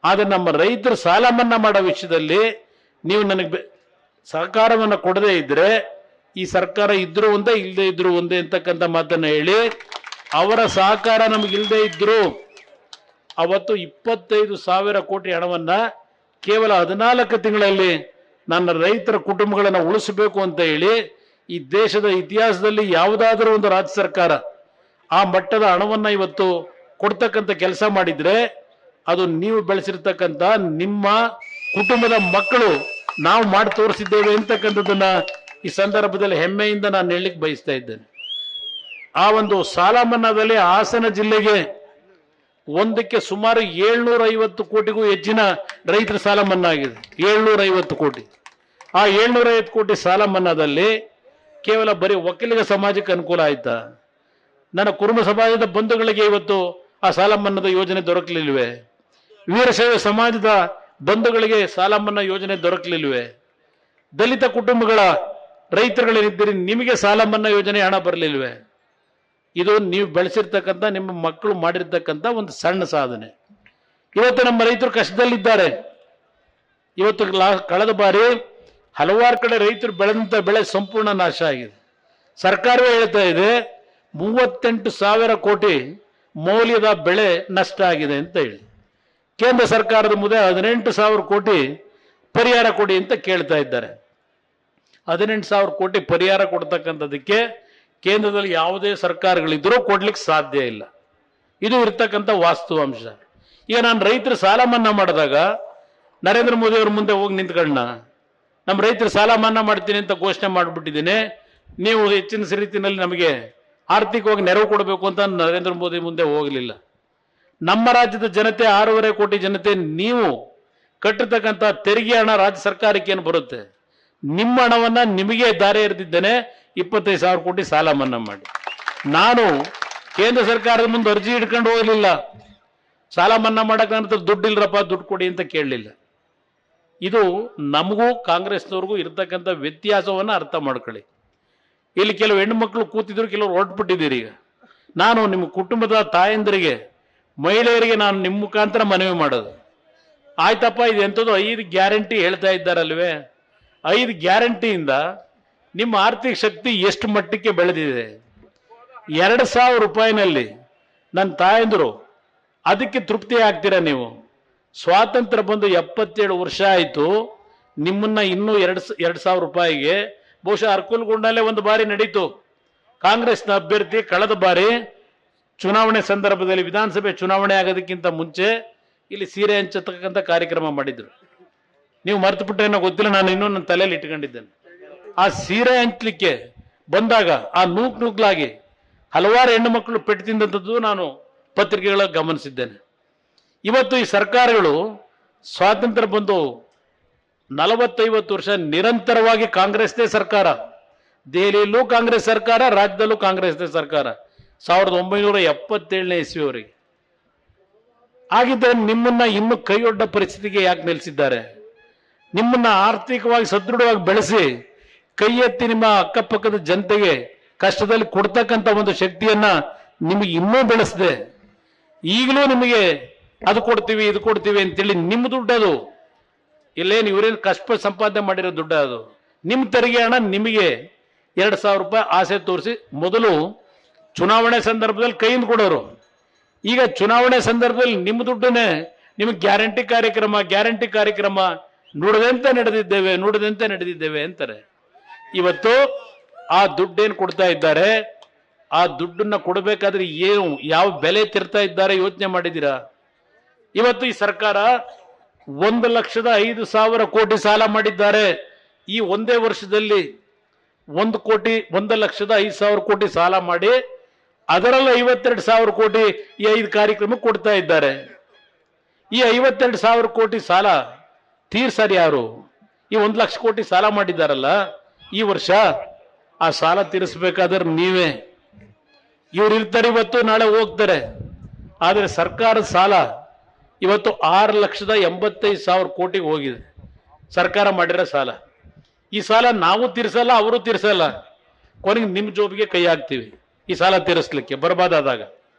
ಆದರೆ ನಮ್ಮ ರೈತರ ಸಾಲ ಮನ್ನಾ ಮಾಡೋ ವಿಷಯದಲ್ಲಿ ನೀವು ನನಗೆ ಸಹಕಾರವನ್ನು ಕೊಡದೇ ಇದ್ರೆ ಈ ಸರ್ಕಾರ ಇದ್ರೂ ಒಂದೇ ಇಲ್ಲದೆ ಇದ್ರು ಒಂದೇ ಅಂತಕ್ಕಂಥ ಮಾತನ್ನ ಹೇಳಿ, ಅವರ ಸಹಕಾರ ನಮಗಿಲ್ಲದೆ ಇದ್ರು ಅವತ್ತು 25,000 ಕೋಟಿ ಹಣವನ್ನ ಕೇವಲ 14 ತಿಂಗಳಲ್ಲಿ ನನ್ನ ರೈತರ ಕುಟುಂಬಗಳನ್ನು ಉಳಿಸಬೇಕು ಅಂತ ಹೇಳಿ ಈ ದೇಶದ ಇತಿಹಾಸದಲ್ಲಿ ಯಾವುದಾದ್ರೂ ಒಂದು ರಾಜ್ಯ ಸರ್ಕಾರ ಆ ಮಟ್ಟದ ಹಣವನ್ನ ಇವತ್ತು ಕೊಡ್ತಕ್ಕಂಥ ಕೆಲಸ ಮಾಡಿದ್ರೆ ಅದು ನೀವು ಬೆಳೆಸಿರ್ತಕ್ಕಂಥ ನಿಮ್ಮ ಕುಟುಂಬದ ಮಕ್ಕಳು ನಾವು ಮಾಡಿ ತೋರಿಸಿದ್ದೇವೆ ಅಂತಕ್ಕಂಥದ್ದನ್ನ ಈ ಸಂದರ್ಭದಲ್ಲಿ ಹೆಮ್ಮೆಯಿಂದ ನಾನು ಹೇಳಲಿಕ್ಕೆ ಬಯಸ್ತಾ ಇದ್ದೇನೆ. ಆ ಒಂದು ಸಾಲ ಮನ್ನಾದಲ್ಲಿ ಹಾಸನ ಜಿಲ್ಲೆಗೆ ಒಂದಕ್ಕೆ ಸುಮಾರು 750 ಕೋಟಿಗೂ ಹೆಚ್ಚಿನ ರೈತರ ಸಾಲ ಮನ್ನಾ ಆಗಿದೆ. 750 ಕೋಟಿ. ಆ 750 ಕೋಟಿ ಸಾಲ ಮನ್ನಾದಲ್ಲಿ ಕೇವಲ ಬರೀ ಒಕ್ಕಲಿಗ ಸಮಾಜಕ್ಕೆ ಅನುಕೂಲ ಆಯ್ತಾ? ನನ್ನ ಕುರುಬ ಸಮಾಜದ ಬಂಧುಗಳಿಗೆ ಇವತ್ತು ಆ ಸಾಲ ಮನ್ನಾದ ಯೋಜನೆ ದೊರಕಲಿಲ್ವೇ? ವೀರಶೈವ ಸಮಾಜದ ಬಂಧುಗಳಿಗೆ ಸಾಲ ಮನ್ನಾ ಯೋಜನೆ ದೊರಕಲಿಲ್ವೇ? ದಲಿತ ಕುಟುಂಬಗಳ ರೈತರುಗಳಿದ್ದರೆ ನಿಮಗೆ ಸಾಲ ಮನ್ನಾ ಯೋಜನೆ ಹಣ ಬರಲಿಲ್ವೇ? ಇದು ನೀವು ಬೆಳೆಸಿರ್ತಕ್ಕಂಥ ನಿಮ್ಮ ಮಕ್ಕಳು ಮಾಡಿರ್ತಕ್ಕಂಥ ಒಂದು ಸಣ್ಣ ಸಾಧನೆ. ಇವತ್ತು ನಮ್ಮ ರೈತರು ಕಷ್ಟದಲ್ಲಿದ್ದಾರೆ. ಇವತ್ತು ಕಳೆದ ಬಾರಿ ಹಲವಾರು ಕಡೆ ರೈತರು ಬೆಳೆದಂತ ಬೆಳೆ ಸಂಪೂರ್ಣ ನಾಶ ಆಗಿದೆ. ಸರ್ಕಾರವೇ ಹೇಳ್ತಾ ಇದೆ 38,000 ಕೋಟಿ ಮೌಲ್ಯದ ಬೆಳೆ ನಷ್ಟ ಆಗಿದೆ ಅಂತ ಹೇಳಿ. ಕೇಂದ್ರ ಸರ್ಕಾರದ ಮುಂದೆ 18,000 ಕೋಟಿ ಪರಿಹಾರ ಕೊಡಿ ಅಂತ ಕೇಳ್ತಾ ಇದ್ದಾರೆ. 18,000 ಕೋಟಿ ಪರಿಹಾರ ಕೊಡ್ತಕ್ಕಂಥದಕ್ಕೆ ಕೇಂದ್ರದಲ್ಲಿ ಯಾವುದೇ ಸರ್ಕಾರಗಳಿದ್ರೂ ಕೊಡ್ಲಿಕ್ಕೆ ಸಾಧ್ಯ ಇಲ್ಲ. ಇದು ಇರ್ತಕ್ಕಂಥ ವಾಸ್ತವಾಂಶ. ಈಗ ನಾನು ರೈತರ ಸಾಲ ಮನ್ನಾ ಮಾಡಿದಾಗ ನರೇಂದ್ರ ಮೋದಿ ಅವ್ರ ಮುಂದೆ ಹೋಗಿ ನಿಂತ್ಕೊಂಡ, ನಮ್ಮ ರೈತರ ಸಾಲ ಮನ್ನಾ ಮಾಡ್ತೀನಿ ಅಂತ ಘೋಷಣೆ ಮಾಡಿಬಿಟ್ಟಿದ್ದೀನಿ, ನೀವು ಹೆಚ್ಚಿನ ರೀತಿಯಲ್ಲಿ ನಮಗೆ ಆರ್ಥಿಕವಾಗಿ ನೆರವು ಕೊಡಬೇಕು ಅಂತ ನರೇಂದ್ರ ಮೋದಿ ಮುಂದೆ ಹೋಗಲಿಲ್ಲ. ನಮ್ಮ ರಾಜ್ಯದ ಜನತೆ 6.5 ಕೋಟಿ ಜನತೆ ನೀವು ಕಟ್ಟತಕ್ಕಂಥ ತೆರಿಗೆ ಹಣ ರಾಜ್ಯ ಸರ್ಕಾರಕ್ಕೆ ಏನು ಬರುತ್ತೆ? ನಿಮ್ಮ ಹಣವನ್ನ ನಿಮಗೆ ದಾರಿ ಎರೆದಿದ್ದೇನೆ 25,000 ಕೋಟಿ ಸಾಲ ಮನ್ನಾ ಮಾಡಿ. ನಾನು ಕೇಂದ್ರ ಸರ್ಕಾರದ ಮುಂದೆ ಅರ್ಜಿ ಹಿಡ್ಕೊಂಡು ಹೋಗಲಿಲ್ಲ. ಸಾಲ ಮನ್ನಾ ಮಾಡಕ್ಕೆ ನನ್ನ ಹತ್ರ ದುಡ್ಡು ಇಲ್ರಪ್ಪ, ದುಡ್ಡು ಕೊಡಿ ಅಂತ ಕೇಳಲಿಲ್ಲ. ಇದು ನಮಗೂ ಕಾಂಗ್ರೆಸ್ನವ್ರಿಗೂ ಇರ್ತಕ್ಕಂಥ ವ್ಯತ್ಯಾಸವನ್ನು ಅರ್ಥ ಮಾಡ್ಕೊಳ್ಳಿ. ಇಲ್ಲಿ ಕೆಲವು ಹೆಣ್ಣು ಮಕ್ಕಳು ಕೂತಿದ್ರು, ಕೆಲವರು ಹೊರಟ್ಬಿಟ್ಟಿದ್ದೀರಿ. ಈಗ ನಾನು ನಿಮ್ಮ ಕುಟುಂಬದ ತಾಯಂದರಿಗೆ, ಮಹಿಳೆಯರಿಗೆ ನಾನು ನಿಮ್ಮ ಮುಖಾಂತರ ಮನವಿ ಮಾಡೋದು, ಆಯ್ತಪ್ಪ ಇದು ಎಂಥದ್ದು 5 ಗ್ಯಾರಂಟಿ ಹೇಳ್ತಾ ಇದ್ದಾರಲ್ವೇ, 5 ಗ್ಯಾರಂಟಿಯಿಂದ ನಿಮ್ಮ ಆರ್ಥಿಕ ಶಕ್ತಿ ಎಷ್ಟು ಮಟ್ಟಕ್ಕೆ ಬೆಳೆದಿದೆ? 2,000 ರೂಪಾಯಿನಲ್ಲಿ ನನ್ನ ತಾಯಂದರು ಅದಕ್ಕೆ ತೃಪ್ತಿ ಆಗ್ತೀರಾ ನೀವು? ಸ್ವಾತಂತ್ರ್ಯ ಬಂದು 77 ವರ್ಷ ಆಯಿತು, ನಿಮ್ಮನ್ನ ಇನ್ನೂ 2,000 ರೂಪಾಯಿಗೆ ಬಹುಶಃ ಅರ್ಕುಲ್ಗೊಂಡಲ್ಲೇ ಒಂದು ಬಾರಿ ನಡೀತು. ಕಾಂಗ್ರೆಸ್ನ ಅಭ್ಯರ್ಥಿ ಕಳೆದ ಬಾರಿ ಚುನಾವಣೆ ಸಂದರ್ಭದಲ್ಲಿ, ವಿಧಾನಸಭೆ ಚುನಾವಣೆ ಆಗೋದಕ್ಕಿಂತ ಮುಂಚೆ ಇಲ್ಲಿ ಸೀರೆ ಹಂಚತಕ್ಕಂಥ ಕಾರ್ಯಕ್ರಮ ಮಾಡಿದ್ರು. ನೀವು ಮರ್ತು ಬಿಟ್ಟೇನೋ ಗೊತ್ತಿಲ್ಲ, ನಾನು ಇನ್ನೂ ನನ್ನ ತಲೆಯಲ್ಲಿ ಇಟ್ಕೊಂಡಿದ್ದೇನೆ. ಆ ಸೀರೆ ಹಂಚಲಿಕ್ಕೆ ಬಂದಾಗ ಆ ನೂಗ್ಲಾಗಿ ಹಲವಾರು ಹೆಣ್ಣು ಮಕ್ಕಳು ಪೆಟ್ಟು ತಿಂದದ್ದು ನಾನು ಪತ್ರಿಕೆಗಳ ಗಮನಿಸಿದ್ದೇನೆ. ಇವತ್ತು ಈ ಸರ್ಕಾರಗಳು ಸ್ವಾತಂತ್ರ್ಯ ಬಂದು 40-50 ವರ್ಷ ನಿರಂತರವಾಗಿ ಕಾಂಗ್ರೆಸ್ದೇ ಸರ್ಕಾರ, ದೆಹಲಿಯಲ್ಲೂ ಕಾಂಗ್ರೆಸ್ ಸರ್ಕಾರ, ರಾಜ್ಯದಲ್ಲೂ ಕಾಂಗ್ರೆಸ್ದೇ ಸರ್ಕಾರ 1977ನೇ ಇಸ್ವಿಯವರೆಗೆ ಆಗಿದ್ದರೆ ನಿಮ್ಮನ್ನ ಇನ್ನು ಕೈಯೊಡ್ಡ ಪರಿಸ್ಥಿತಿಗೆ ಯಾಕೆ ನಿಲ್ಲಿಸಿದ್ದಾರೆ? ನಿಮ್ಮನ್ನ ಆರ್ಥಿಕವಾಗಿ ಸದೃಢವಾಗಿ ಬೆಳೆಸಿ ಕೈ ಎತ್ತಿ ನಿಮ್ಮ ಅಕ್ಕಪಕ್ಕದ ಜನತೆಗೆ ಕಷ್ಟದಲ್ಲಿ ಕೊಡ್ತಕ್ಕಂಥ ಒಂದು ಶಕ್ತಿಯನ್ನ ನಿಮಗೆ ಇನ್ನೂ ಬೆಳೆಸಿದೆ. ಈಗಲೂ ನಿಮಗೆ ಅದು ಕೊಡ್ತೀವಿ ಇದು ಕೊಡ್ತೀವಿ ಅಂತೇಳಿ ನಿಮ್ಮ ದುಡ್ಡದು, ಇಲ್ಲೇನು ಇವರೇನು ಕಷ್ಟ ಸಂಪಾದನೆ ಮಾಡಿರೋ ದುಡ್ಡ ಅದು. ನಿಮ್ಮ ತೆರಿಗೆ ಹಣ ನಿಮಗೆ 2,000 ರೂಪಾಯಿ ಆಸೆ ತೋರಿಸಿ ಮೊದಲು ಚುನಾವಣೆ ಸಂದರ್ಭದಲ್ಲಿ ಕೈಯಿಂದ ಕೊಡೋರು, ಈಗ ಚುನಾವಣೆ ಸಂದರ್ಭದಲ್ಲಿ ನಿಮ್ಮ ದುಡ್ಡನ್ನೇ ನಿಮಗೆ ಗ್ಯಾರಂಟಿ ಕಾರ್ಯಕ್ರಮ ನುಡಿದಂತೆ ನಡೆದಿದ್ದೇವೆ ಅಂತಾರೆ. ಇವತ್ತು ಆ ದುಡ್ಡೇನು ಕೊಡ್ತಾ ಇದ್ದಾರೆ, ಆ ದುಡ್ಡನ್ನ ಕೊಡಬೇಕಾದ್ರೆ ಏನು ಯಾವ ಬೆಲೆ ತಿರ್ತಾ ಇದ್ದಾರೆ ಯೋಚನೆ ಮಾಡಿದ್ದೀರಾ? ಇವತ್ತು ಈ ಸರ್ಕಾರ 1,05,000 ಕೋಟಿ ಸಾಲ ಮಾಡಿದ್ದಾರೆ. ಈ ಒಂದೇ ವರ್ಷದಲ್ಲಿ 1,05,000 ಕೋಟಿ ಸಾಲ ಮಾಡಿ ಅದರಲ್ಲಿ 52,000 ಕೋಟಿ ಈ 5 ಕಾರ್ಯಕ್ರಮಕ್ಕೆ ಕೊಡ್ತಾ ಇದ್ದಾರೆ. ಈ 52,000 ಕೋಟಿ ಸಾಲ ತೀರ್ಸಾರಿ ಯಾರು? ಈ 1,00,000 ಕೋಟಿ ಸಾಲ ಮಾಡಿದ್ದಾರಲ್ಲ ಈ ವರ್ಷ, ಆ ಸಾಲ ತೀರಿಸಬೇಕಾದ್ರೆ ನೀವೇ. ಇವ್ರು ಇರ್ತಾರೆ ಇವತ್ತು, ನಾಳೆ ಹೋಗ್ತಾರೆ. ಆದರೆ ಸರ್ಕಾರದ ಸಾಲ ಇವತ್ತು 6,85,000 ಕೋಟಿಗೆ ಹೋಗಿದೆ. ಸರ್ಕಾರ ಮಾಡಿರೋ ಸಾಲ ಈ ಸಾಲ ನಾವು ತೀರ್ಸಲ್ಲ, ಅವರು ತೀರ್ಸಲ್ಲ, ಕೊನೆಗೆ ನಿಮ್ಮ ಜೋಬಿಗೆ ಕೈ ಹಾಕ್ತೀವಿ ಈ ಸಾಲ ತೀರಿಸ್ಲಿಕ್ಕೆ ಬರ್ಬಾದಾದಾಗ.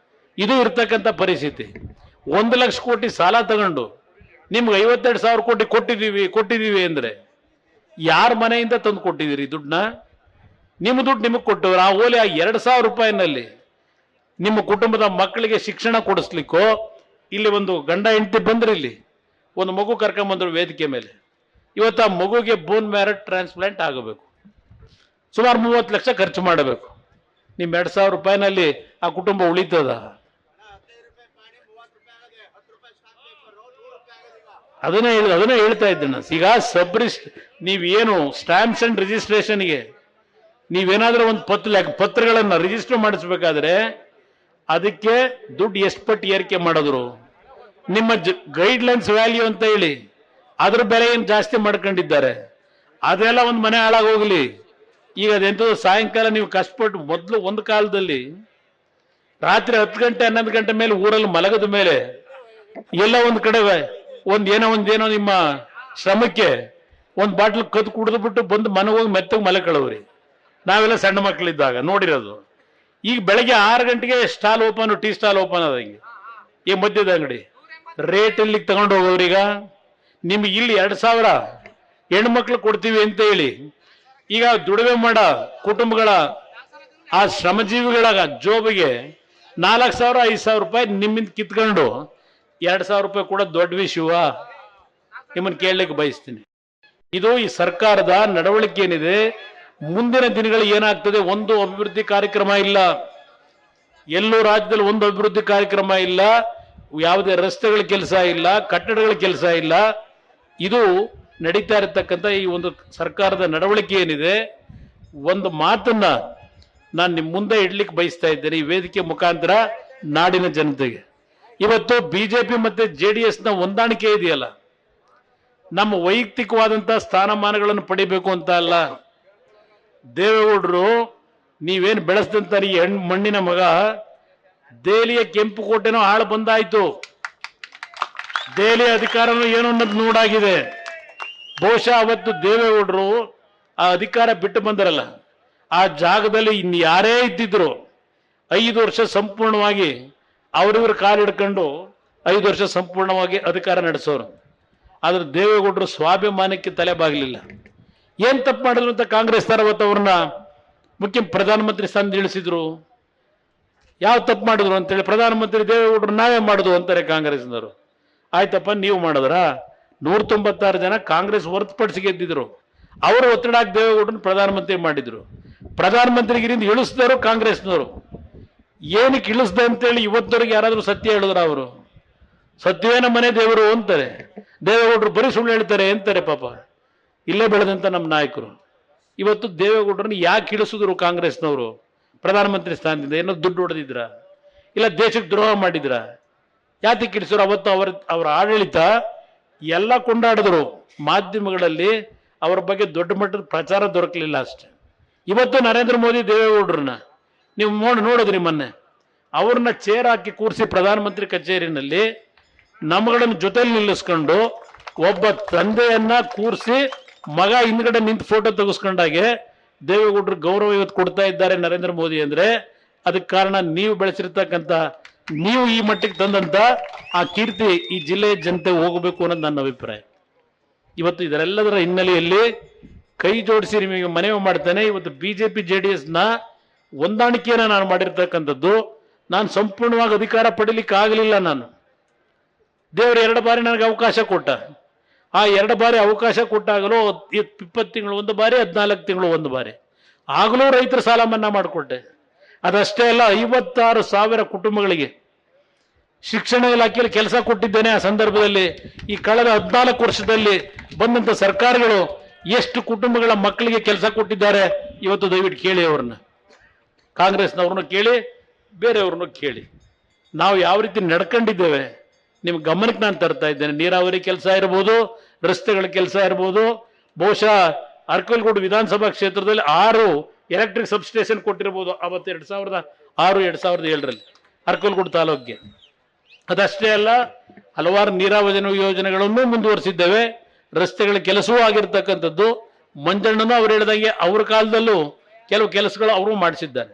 ಇದು ಇರ್ತಕ್ಕಂಥ ಪರಿಸ್ಥಿತಿ. 1,00,000 ಕೋಟಿ ಸಾಲ ತಗೊಂಡು ನಿಮ್ಗೆ 52,000 ಕೋಟಿ ಕೊಟ್ಟಿದ್ದೀವಿ ಅಂದ್ರೆ ಯಾರ ಮನೆಯಿಂದ ತಂದು ಕೊಟ್ಟಿದ್ದೀರಿ ದುಡ್ಡನ್ನ? ನಿಮ್ಮ ದುಡ್ಡು ನಿಮಗೆ ಕೊಟ್ಟವ್ರು. ಆ ಓಲೆ ಆ 2,000 ರೂಪಾಯಿನಲ್ಲಿ ನಿಮ್ಮ ಕುಟುಂಬದ ಮಕ್ಕಳಿಗೆ ಶಿಕ್ಷಣ ಕೊಡಿಸ್ಲಿಕ್ಕೋ, ಇಲ್ಲಿ ಒಂದು ಗಂಡ ಹೆಂಡತಿ ಬಂದ್ರೆ ಇಲ್ಲಿ ಒಂದು ಮಗು ಕರ್ಕೊಂಬಂದ್ರು ವೇದಿಕೆ ಮೇಲೆ, ಇವತ್ತು ಆ ಮಗುಗೆ ಬೋನ್ ಮ್ಯಾರೋ ಟ್ರಾನ್ಸ್ಪ್ಲಾಂಟ್ ಆಗಬೇಕು, ಸುಮಾರು 30 ಲಕ್ಷ ಖರ್ಚು ಮಾಡಬೇಕು. ನಿಮ್ಮ 2,000 ರೂಪಾಯಿನಲ್ಲಿ ಆ ಕುಟುಂಬ ಉಳಿತದ? ಅದನ್ನೇ ಹೇಳ್ತಾ ಇದ್ದೇನೆ. ಈಗ ನೀವೇನು ಸ್ಟಾಂಪ್ಸ್ ಅಂಡ್ ರಿಜಿಸ್ಟ್ರೇಷನ್ಗೆ ನೀವೇನಾದ್ರೂ ಒಂದು ಪತ್ರಗಳನ್ನು ರಿಜಿಸ್ಟರ್ ಮಾಡಿಸ್ಬೇಕಾದ್ರೆ ಅದಕ್ಕೆ ದುಡ್ಡು ಎಷ್ಟು ಪಟ್ಟು ಏರಿಕೆ ಮಾಡಿದ್ರು, ನಿಮ್ಮ ಗೈಡ್ಲೈನ್ಸ್ ವ್ಯಾಲ್ಯೂ ಅಂತ ಹೇಳಿ ಅದ್ರ ಬೆಲೆ ಏನು ಜಾಸ್ತಿ ಮಾಡ್ಕೊಂಡಿದ್ದಾರೆ. ಅದೆಲ್ಲ ಒಂದು ಮನೆ ಹಾಳಾಗೋಗ್ಲಿ. ಈಗ ಅದೆಂಥದ್ದು ಸಾಯಂಕಾಲ ನೀವು ಕಷ್ಟಪಟ್ಟು, ಮೊದಲು ಒಂದು ಕಾಲದಲ್ಲಿ ರಾತ್ರಿ 10 ಗಂಟೆ 11 ಗಂಟೆ ಮೇಲೆ ಊರಲ್ಲಿ ಮಲಗದ ಮೇಲೆ ಎಲ್ಲ ಒಂದು ಕಡೆ ಒಂದೇನೋ ನಿಮ್ಮ ಶ್ರಮಕ್ಕೆ ಒಂದು ಬಾಟ್ಲ್ ಕದ್ದು ಕುಡಿದ್ಬಿಟ್ಟು ಬಂದು ಮನೆಗೆ ಹೋಗಿ ಮೆತ್ತಗೆ ಮಲಕೊಳ್ಳೋರಿ. ನಾವೆಲ್ಲ ಸಣ್ಣ ಮಕ್ಕಳಿದ್ದಾಗ ನೋಡಿರೋದು. ಈಗ ಬೆಳಗ್ಗೆ 6 ಗಂಟೆಗೆ stall open, tea stall open ಅದ. ಹಿಂಗೆ ಈ ಮದ್ಯದ ಅಂಗಡಿ ರೇಟ್ ಇಲ್ಲಿಗೆ ತಗೊಂಡು ಹೋಗೋರೀಗ. ನಿಮ್ಗೆ ಇಲ್ಲಿ 2,000 ಹೆಣ್ಮಕ್ಳು ಕೊಡ್ತೀವಿ ಅಂತ ಹೇಳಿ ಈಗ ದುಡಿಮೆ ಮಾಡೋ ಕುಟುಂಬಗಳ ಆ ಶ್ರಮಜೀವಿಗಳ ಜೋಬಿಗೆ 4,000 5,000 ರೂಪಾಯಿ ನಿಮ್ಮಿಂದ ಕಿತ್ಕೊಂಡು 2,000 ರೂಪಾಯಿ ಕೂಡ ದೊಡ್ಡ ವಿಷಯವ? ನಿಮ್ಮನ್ನು ಕೇಳಲಿಕ್ಕೆ ಬಯಸ್ತೀನಿ. ಇದು ಈ ಸರ್ಕಾರದ ನಡವಳಿಕೆ ಏನಿದೆ, ಮುಂದಿನ ದಿನಗಳು ಏನಾಗ್ತದೆ? ಒಂದು ಅಭಿವೃದ್ಧಿ ಕಾರ್ಯಕ್ರಮ ಇಲ್ಲ, ಎಲ್ಲೂ ರಾಜ್ಯದಲ್ಲಿ ಒಂದು ಅಭಿವೃದ್ಧಿ ಕಾರ್ಯಕ್ರಮ ಇಲ್ಲ, ಯಾವುದೇ ರಸ್ತೆಗಳ ಕೆಲಸ ಇಲ್ಲ, ಕಟ್ಟಡಗಳ ಕೆಲಸ ಇಲ್ಲ. ಇದು ನಡೀತಾ ಇರತಕ್ಕಂಥ ಈ ಒಂದು ಸರ್ಕಾರದ ನಡವಳಿಕೆ ಏನಿದೆ, ಒಂದು ಮಾತನ್ನ ನಾನು ನಿಮ್ಮ ಮುಂದೆ ಇಡ್ಲಿಕ್ಕೆ ಬಯಸ್ತಾ ಇದ್ದೇನೆ ಈ ವೇದಿಕೆ ಮುಖಾಂತರ ನಾಡಿನ ಜನತೆಗೆ. ಇವತ್ತು ಬಿಜೆಪಿ ಮತ್ತೆ JDS ನ ಹೊಂದಾಣಿಕೆ ಇದೆಯಲ್ಲ, ನಮ್ಮ ವೈಯಕ್ತಿಕವಾದಂತಹ ಸ್ಥಾನಮಾನಗಳನ್ನು ಪಡಿಬೇಕು ಅಂತ ಅಲ್ಲ. ದೇವೇಗೌಡರು ನೀವೇನು ಬೆಳೆಸಿದಂತ ಈ ಮಣ್ಣಿನ ಮಗ, ದೆಹಲಿಯ ಕೆಂಪು ಕೋಟೆನೋ ಹಾಳು ಬಂದಾಯ್ತು, ದೆಹಲಿಯ ಅಧಿಕಾರನೂ ಏನು ಅನ್ನೋದು ನೋಡಾಗಿದೆ. ಬಹುಶಃ ಅವತ್ತು ದೇವೇಗೌಡರು ಆ ಅಧಿಕಾರ ಬಿಟ್ಟು ಬಂದರಲ್ಲ, ಆ ಜಾಗದಲ್ಲಿ ಇನ್ನು ಯಾರೇ ಇದ್ದಿದ್ರು 5 ವರ್ಷ ಸಂಪೂರ್ಣವಾಗಿ ಅವರಿವರು ಕಾಲು ಹಿಡ್ಕೊಂಡು 5 ವರ್ಷ ಸಂಪೂರ್ಣವಾಗಿ ಅಧಿಕಾರ ನಡೆಸೋರು. ಆದ್ರೆ ದೇವೇಗೌಡರು ಸ್ವಾಭಿಮಾನಕ್ಕೆ ತಲೆ ಬಾಗಲಿಲ್ಲ. ಏನ್ ತಪ್ಪು ಮಾಡಿದ್ರು ಅಂತ ಕಾಂಗ್ರೆಸ್ ಅವತ್ತು ಅವ್ರನ್ನ ಪ್ರಧಾನಮಂತ್ರಿ ಸ್ಥಾನ ಇಳಿಸಿದ್ರು. ಯಾವ ತಪ್ಪು ಮಾಡಿದ್ರು ಅಂತೇಳಿ ಪ್ರಧಾನಮಂತ್ರಿ ದೇವೇಗೌಡರು ನಾವೇ ಮಾಡುದು ಅಂತಾರೆ ಕಾಂಗ್ರೆಸ್ನವರು. ಆಯ್ತಪ್ಪ, ನೀವು ಮಾಡಿದ್ರ? 196 ಜನ ಕಾಂಗ್ರೆಸ್ ಹೊರತುಪಡಿಸಿ ಗೆದ್ದಿದ್ರು. ಅವರು ಒತ್ತಡ ಹಾಕಿ ದೇವೇಗೌಡರನ್ನ ಪ್ರಧಾನಮಂತ್ರಿ ಮಾಡಿದ್ರು. ಪ್ರಧಾನಮಂತ್ರಿಗಿರಿಂದ ಇಳಿಸಿದವರು ಕಾಂಗ್ರೆಸ್ನವರು. ಏನಕ್ಕೆ ಇಳಿಸ್ದೆ ಅಂತೇಳಿ ಇವತ್ತವರೆಗೆ ಯಾರಾದ್ರೂ ಸತ್ಯ ಹೇಳಿದ್ರ? ಅವರು ಸತ್ಯವೇನ ಮನೆ ದೇವರು ಅಂತಾರೆ. ದೇವೇಗೌಡರು ಬರೀ ಸುಳ್ಳು ಹೇಳ್ತಾರೆ ಅಂತಾರೆ. ಪಾಪ ಇಲ್ಲೇ ಬೆಳೆದಂತ ನಮ್ಮ ನಾಯಕರು ಇವತ್ತು ದೇವೇಗೌಡರನ್ನ ಯಾಕೆ ಇಳಿಸಿದ್ರು ಕಾಂಗ್ರೆಸ್ನವರು ಪ್ರಧಾನಮಂತ್ರಿ ಸ್ಥಾನದಿಂದ? ಏನೋ ದುಡ್ಡು ಹೊಡೆದಿದ್ರ, ಇಲ್ಲ ದೇಶಕ್ಕೆ ದ್ರೋಹ ಮಾಡಿದ್ರ? ಯಾತಕ್ಕೆ ಇಳಿಸಿದ್ರು? ಅವತ್ತು ಅವರ ಆಡಳಿತ ಎಲ್ಲ ಕೊಂಡಾಡಿದ್ರು. ಮಾಧ್ಯಮಗಳಲ್ಲಿ ಅವರ ಬಗ್ಗೆ ದೊಡ್ಡ ಮಟ್ಟದ ಪ್ರಚಾರ ದೊರಕಲಿಲ್ಲ ಅಷ್ಟೆ. ಇವತ್ತು ನರೇಂದ್ರ ಮೋದಿ ದೇವೇಗೌಡರನ್ನ ನೀವು ನೋಡಿದ್ರಿ ಮೊನ್ನೆ, ಅವ್ರನ್ನ ಚೇರ್ ಹಾಕಿ ಕೂರಿಸಿ ಪ್ರಧಾನಮಂತ್ರಿ ಕಚೇರಿನಲ್ಲಿ ನಮ್ಮಗಳನ್ನು ಜೊತೆಲಿ ನಿಲ್ಲಿಸ್ಕೊಂಡು ಒಬ್ಬ ತಂದೆಯನ್ನ ಕೂರಿಸಿ ಮಗ ಹಿಂದ್ಗಡೆ ನಿಂತು ಫೋಟೋ ತೆಗೆಸ್ಕೊಂಡಾಗೆ ದೇವೇಗೌಡರು ಗೌರವ ಇವತ್ತು ಕೊಡ್ತಾ ಇದ್ದಾರೆ ನರೇಂದ್ರ ಮೋದಿ ಅಂದ್ರೆ ಅದಕ್ಕೆ ಕಾರಣ ನೀವು ಬೆಳೆಸಿರ್ತಕ್ಕಂಥ, ನೀವು ಈ ಮಟ್ಟಿಗೆ ತಂದಂತ ಆ ಕೀರ್ತಿ ಈ ಜಿಲ್ಲೆಯ ಜನತೆ ಹೋಗಬೇಕು ಅನ್ನೋದು ನನ್ನ ಅಭಿಪ್ರಾಯ. ಇವತ್ತು ಇದರೆಲ್ಲದರ ಹಿನ್ನೆಲೆಯಲ್ಲಿ ಕೈ ಜೋಡಿಸಿ ನಿಮಗೆ ಮನವಿ ಮಾಡ್ತೇನೆ. ಇವತ್ತು ಬಿಜೆಪಿ JDS ನ ಹೊಂದಾಣಿಕೆಯನ್ನು ನಾನು ಮಾಡಿರ್ತಕ್ಕಂಥದ್ದು. ನಾನು ಸಂಪೂರ್ಣವಾಗಿ ಅಧಿಕಾರ ಪಡೀಲಿಕ್ಕೆ ಆಗಲಿಲ್ಲ. ನಾನು ದೇವರು 2 ಬಾರಿ ನನಗೆ ಅವಕಾಶ ಕೊಟ್ಟ. ಆ 2 ಬಾರಿ ಅವಕಾಶ ಕೊಟ್ಟಾಗಲೂ 20 ತಿಂಗಳು ಒಂದು ಬಾರಿ, 14 ತಿಂಗಳು ಒಂದು ಬಾರಿ, ಆಗಲೂ ರೈತರ ಸಾಲ ಮನ್ನಾ ಮಾಡಿಕೊಟ್ಟೆ. ಅದಷ್ಟೇ ಅಲ್ಲ, 56,000 ಕುಟುಂಬಗಳಿಗೆ ಶಿಕ್ಷಣ ಇಲಾಖೆಯಲ್ಲಿ ಕೆಲಸ ಕೊಟ್ಟಿದ್ದೇನೆ. ಆ ಸಂದರ್ಭದಲ್ಲಿ ಈ ಕಳೆದ 14 ವರ್ಷದಲ್ಲಿ ಬಂದಂತ ಸರ್ಕಾರಗಳು ಎಷ್ಟು ಕುಟುಂಬಗಳ ಮಕ್ಕಳಿಗೆ ಕೆಲಸ ಕೊಟ್ಟಿದ್ದಾರೆ ಇವತ್ತು ದಯವಿಟ್ಟು ಕೇಳಿ. ಅವ್ರನ್ನ ಕಾಂಗ್ರೆಸ್ನವ್ರನ್ನ ಕೇಳಿ, ಬೇರೆಯವ್ರನ್ನ ಕೇಳಿ. ನಾವು ಯಾವ ರೀತಿ ನಡ್ಕೊಂಡಿದ್ದೇವೆ ನಿಮ್ಮ ಗಮನಕ್ಕೆ ನಾನು ತರ್ತಾ ಇದ್ದೇನೆ. ನೀರಾವರಿ ಕೆಲಸ ಇರ್ಬೋದು, ರಸ್ತೆಗಳ ಕೆಲಸ ಇರ್ಬೋದು. ಬಹುಶಃ ಅರ್ಕಲ್ಗೂಡು ವಿಧಾನಸಭಾ ಕ್ಷೇತ್ರದಲ್ಲಿ 6 ಎಲೆಕ್ಟ್ರಿಕ್ ಸಬ್ಸ್ಟೇಷನ್ ಕೊಟ್ಟಿರ್ಬೋದು ಅವತ್ತು 2006-2007 ಅರ್ಕಲ್ಗೂಡು ತಾಲೂಕಿಗೆ. ಅದಷ್ಟೇ ಅಲ್ಲ, ಹಲವಾರು ನೀರಾವರಿ ಯೋಜನೆಗಳನ್ನು ಮುಂದುವರಿಸಿದ್ದೇವೆ. ರಸ್ತೆಗಳ ಕೆಲಸವೂ ಆಗಿರ್ತಕ್ಕಂಥದ್ದು. ಮಂಜಣ್ಣನು ಅವ್ರು ಹೇಳಿದಂಗೆ ಅವ್ರ ಕಾಲದಲ್ಲೂ ಕೆಲವು ಕೆಲಸಗಳು ಅವರು ಮಾಡಿಸಿದ್ದಾರೆ.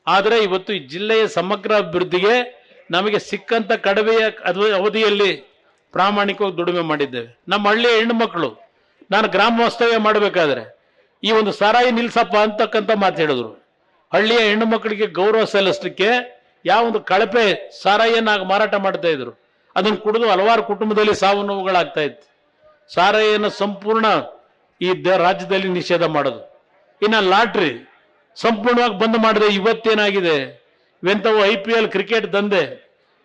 ಆದರೆ ಇವತ್ತು ಈ ಜಿಲ್ಲೆಯ ಸಮಗ್ರ ಅಭಿವೃದ್ಧಿಗೆ ನಮಗೆ ಸಿಕ್ಕಂತ ಕಡಿಮೆಯ ಅವಧಿಯಲ್ಲಿ ಪ್ರಾಮಾಣಿಕವಾಗಿ ದುಡಿಮೆ ಮಾಡಿದ್ದೇವೆ. ನಮ್ಮ ಹಳ್ಳಿಯ ಹೆಣ್ಣು ಮಕ್ಕಳು, ನಾನು ಗ್ರಾಮ ವಾಸ್ತವ್ಯ ಮಾಡಬೇಕಾದ್ರೆ ಈ ಒಂದು ಸಾರಾಯಿ ನಿಲ್ಸಪ್ಪ ಅಂತಕ್ಕಂಥ ಮಾತು ಹೇಳಿದ್ರು. ಹಳ್ಳಿಯ ಹೆಣ್ಣು ಮಕ್ಕಳಿಗೆ ಗೌರವ ಸಲ್ಲಿಸಲಿಕ್ಕೆ ಯಾವ ಒಂದು ಕಳಪೆ ಸಾರಾಯಿಯನ್ನಾಗಿ ಮಾರಾಟ ಮಾಡ್ತಾ ಇದ್ರು. ಅದನ್ನು ಕುಡಿದು ಹಲವಾರು ಕುಟುಂಬದಲ್ಲಿ ಸಾವು ನೋವುಗಳಾಗ್ತಾ ಇತ್ತು. ಸಾರಾಯಿಯನ್ನು ಸಂಪೂರ್ಣ ಈ ರಾಜ್ಯದಲ್ಲಿ ನಿಷೇಧ ಮಾಡೋದು. ಇನ್ನು ಲಾಟ್ರಿ ಸಂಪೂರ್ಣವಾಗಿ ಬಂದ್ ಮಾಡಿದೆ. ಇವತ್ತೇನಾಗಿದೆ, ಇವೆಂಥವು IPL ಕ್ರಿಕೆಟ್ ದಂಧೆ.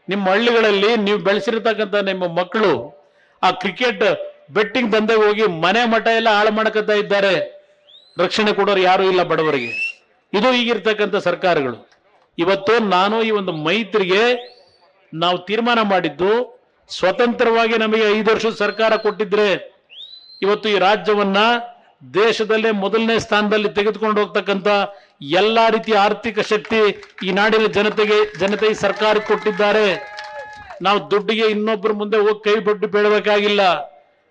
ನಿಮ್ಮ ಹಳ್ಳಿಗಳಲ್ಲಿ ನೀವು ಬೆಳೆಸಿರ್ತಕ್ಕಂಥ ನಿಮ್ಮ ಮಕ್ಕಳು ಆ ಕ್ರಿಕೆಟ್ ಬೆಟ್ಟಿಂಗ್ ದಂಧೆಗೆ ಹೋಗಿ ಮನೆ ಮಠ ಎಲ್ಲ ಹಾಳು ಮಾಡ್ಕೊತಾ ಇದ್ದಾರೆ. ರಕ್ಷಣೆ ಕೊಡೋರು ಯಾರು ಇಲ್ಲ ಬಡವರಿಗೆ. ಇದು ಈಗಿರ್ತಕ್ಕಂಥ ಸರ್ಕಾರಗಳು. ಇವತ್ತು ನಾನು ಈ ಒಂದು ಮೈತ್ರಿಗೆ ನಾವು ತೀರ್ಮಾನ ಮಾಡಿದ್ದು, ಸ್ವತಂತ್ರವಾಗಿ ನಮಗೆ 5 ವರ್ಷದ ಸರ್ಕಾರ ಕೊಟ್ಟಿದ್ರೆ ಇವತ್ತು ಈ ರಾಜ್ಯವನ್ನ ದೇಶದಲ್ಲೇ ಮೊದಲನೇ ಸ್ಥಾನದಲ್ಲಿ ತೆಗೆದುಕೊಂಡು ಹೋಗ್ತಕ್ಕಂಥ ಎಲ್ಲಾ ರೀತಿಯ ಆರ್ಥಿಕ ಶಕ್ತಿ ಈ ನಾಡಿನ ಜನತೆ ಈ ಸರ್ಕಾರ ಕೊಟ್ಟಿದ್ದಾರೆ. ನಾವು ದುಡ್ಡಿಗೆ ಇನ್ನೊಬ್ಬರ ಮುಂದೆ ಹೋಗಿ ಕೈ ಬಡ್ಡಿ ಬೇಡಬೇಕಾಗಿಲ್ಲ.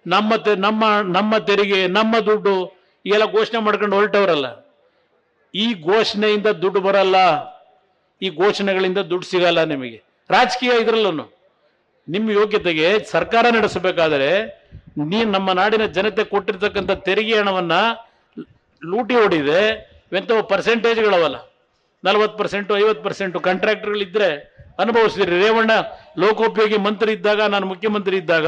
ನಮ್ಮ ತೆರಿಗೆ, ನಮ್ಮ ದುಡ್ಡು ಎಲ್ಲ ಘೋಷಣೆ ಮಾಡ್ಕೊಂಡು ಹೊರಟವರಲ್ಲ. ಈ ಘೋಷಣೆಯಿಂದ ದುಡ್ಡು ಬರಲ್ಲ, ಈ ಘೋಷಣೆಗಳಿಂದ ದುಡ್ಡು ಸಿಗಲ್ಲ ನಿಮಗೆ. ರಾಜಕೀಯ ಇದ್ರಲ್ಲೂ ನಿಮ್ಮ ಯೋಗ್ಯತೆಗೆ ಸರ್ಕಾರ ನಡೆಸಬೇಕಾದರೆ ನಮ್ಮ ನಾಡಿನ ಜನತೆ ಕೊಟ್ಟಿರ್ತಕ್ಕಂಥ ತೆರಿಗೆ ಹಣವನ್ನ ಲೂಟಿ ಹೊಡಿದೆ. ಎಂಥವು ಪರ್ಸೆಂಟೇಜ್ಗಳವಲ್ಲ, 40%, 50% ಕಾಂಟ್ರಾಕ್ಟರ್ಗಳಿದ್ರೆ ಅನುಭವಿಸಿದ್ರಿ. ರೇವಣ್ಣ ಲೋಕೋಪಯೋಗಿ ಮಂತ್ರಿ ಇದ್ದಾಗ, ನಾನು ಮುಖ್ಯಮಂತ್ರಿ ಇದ್ದಾಗ,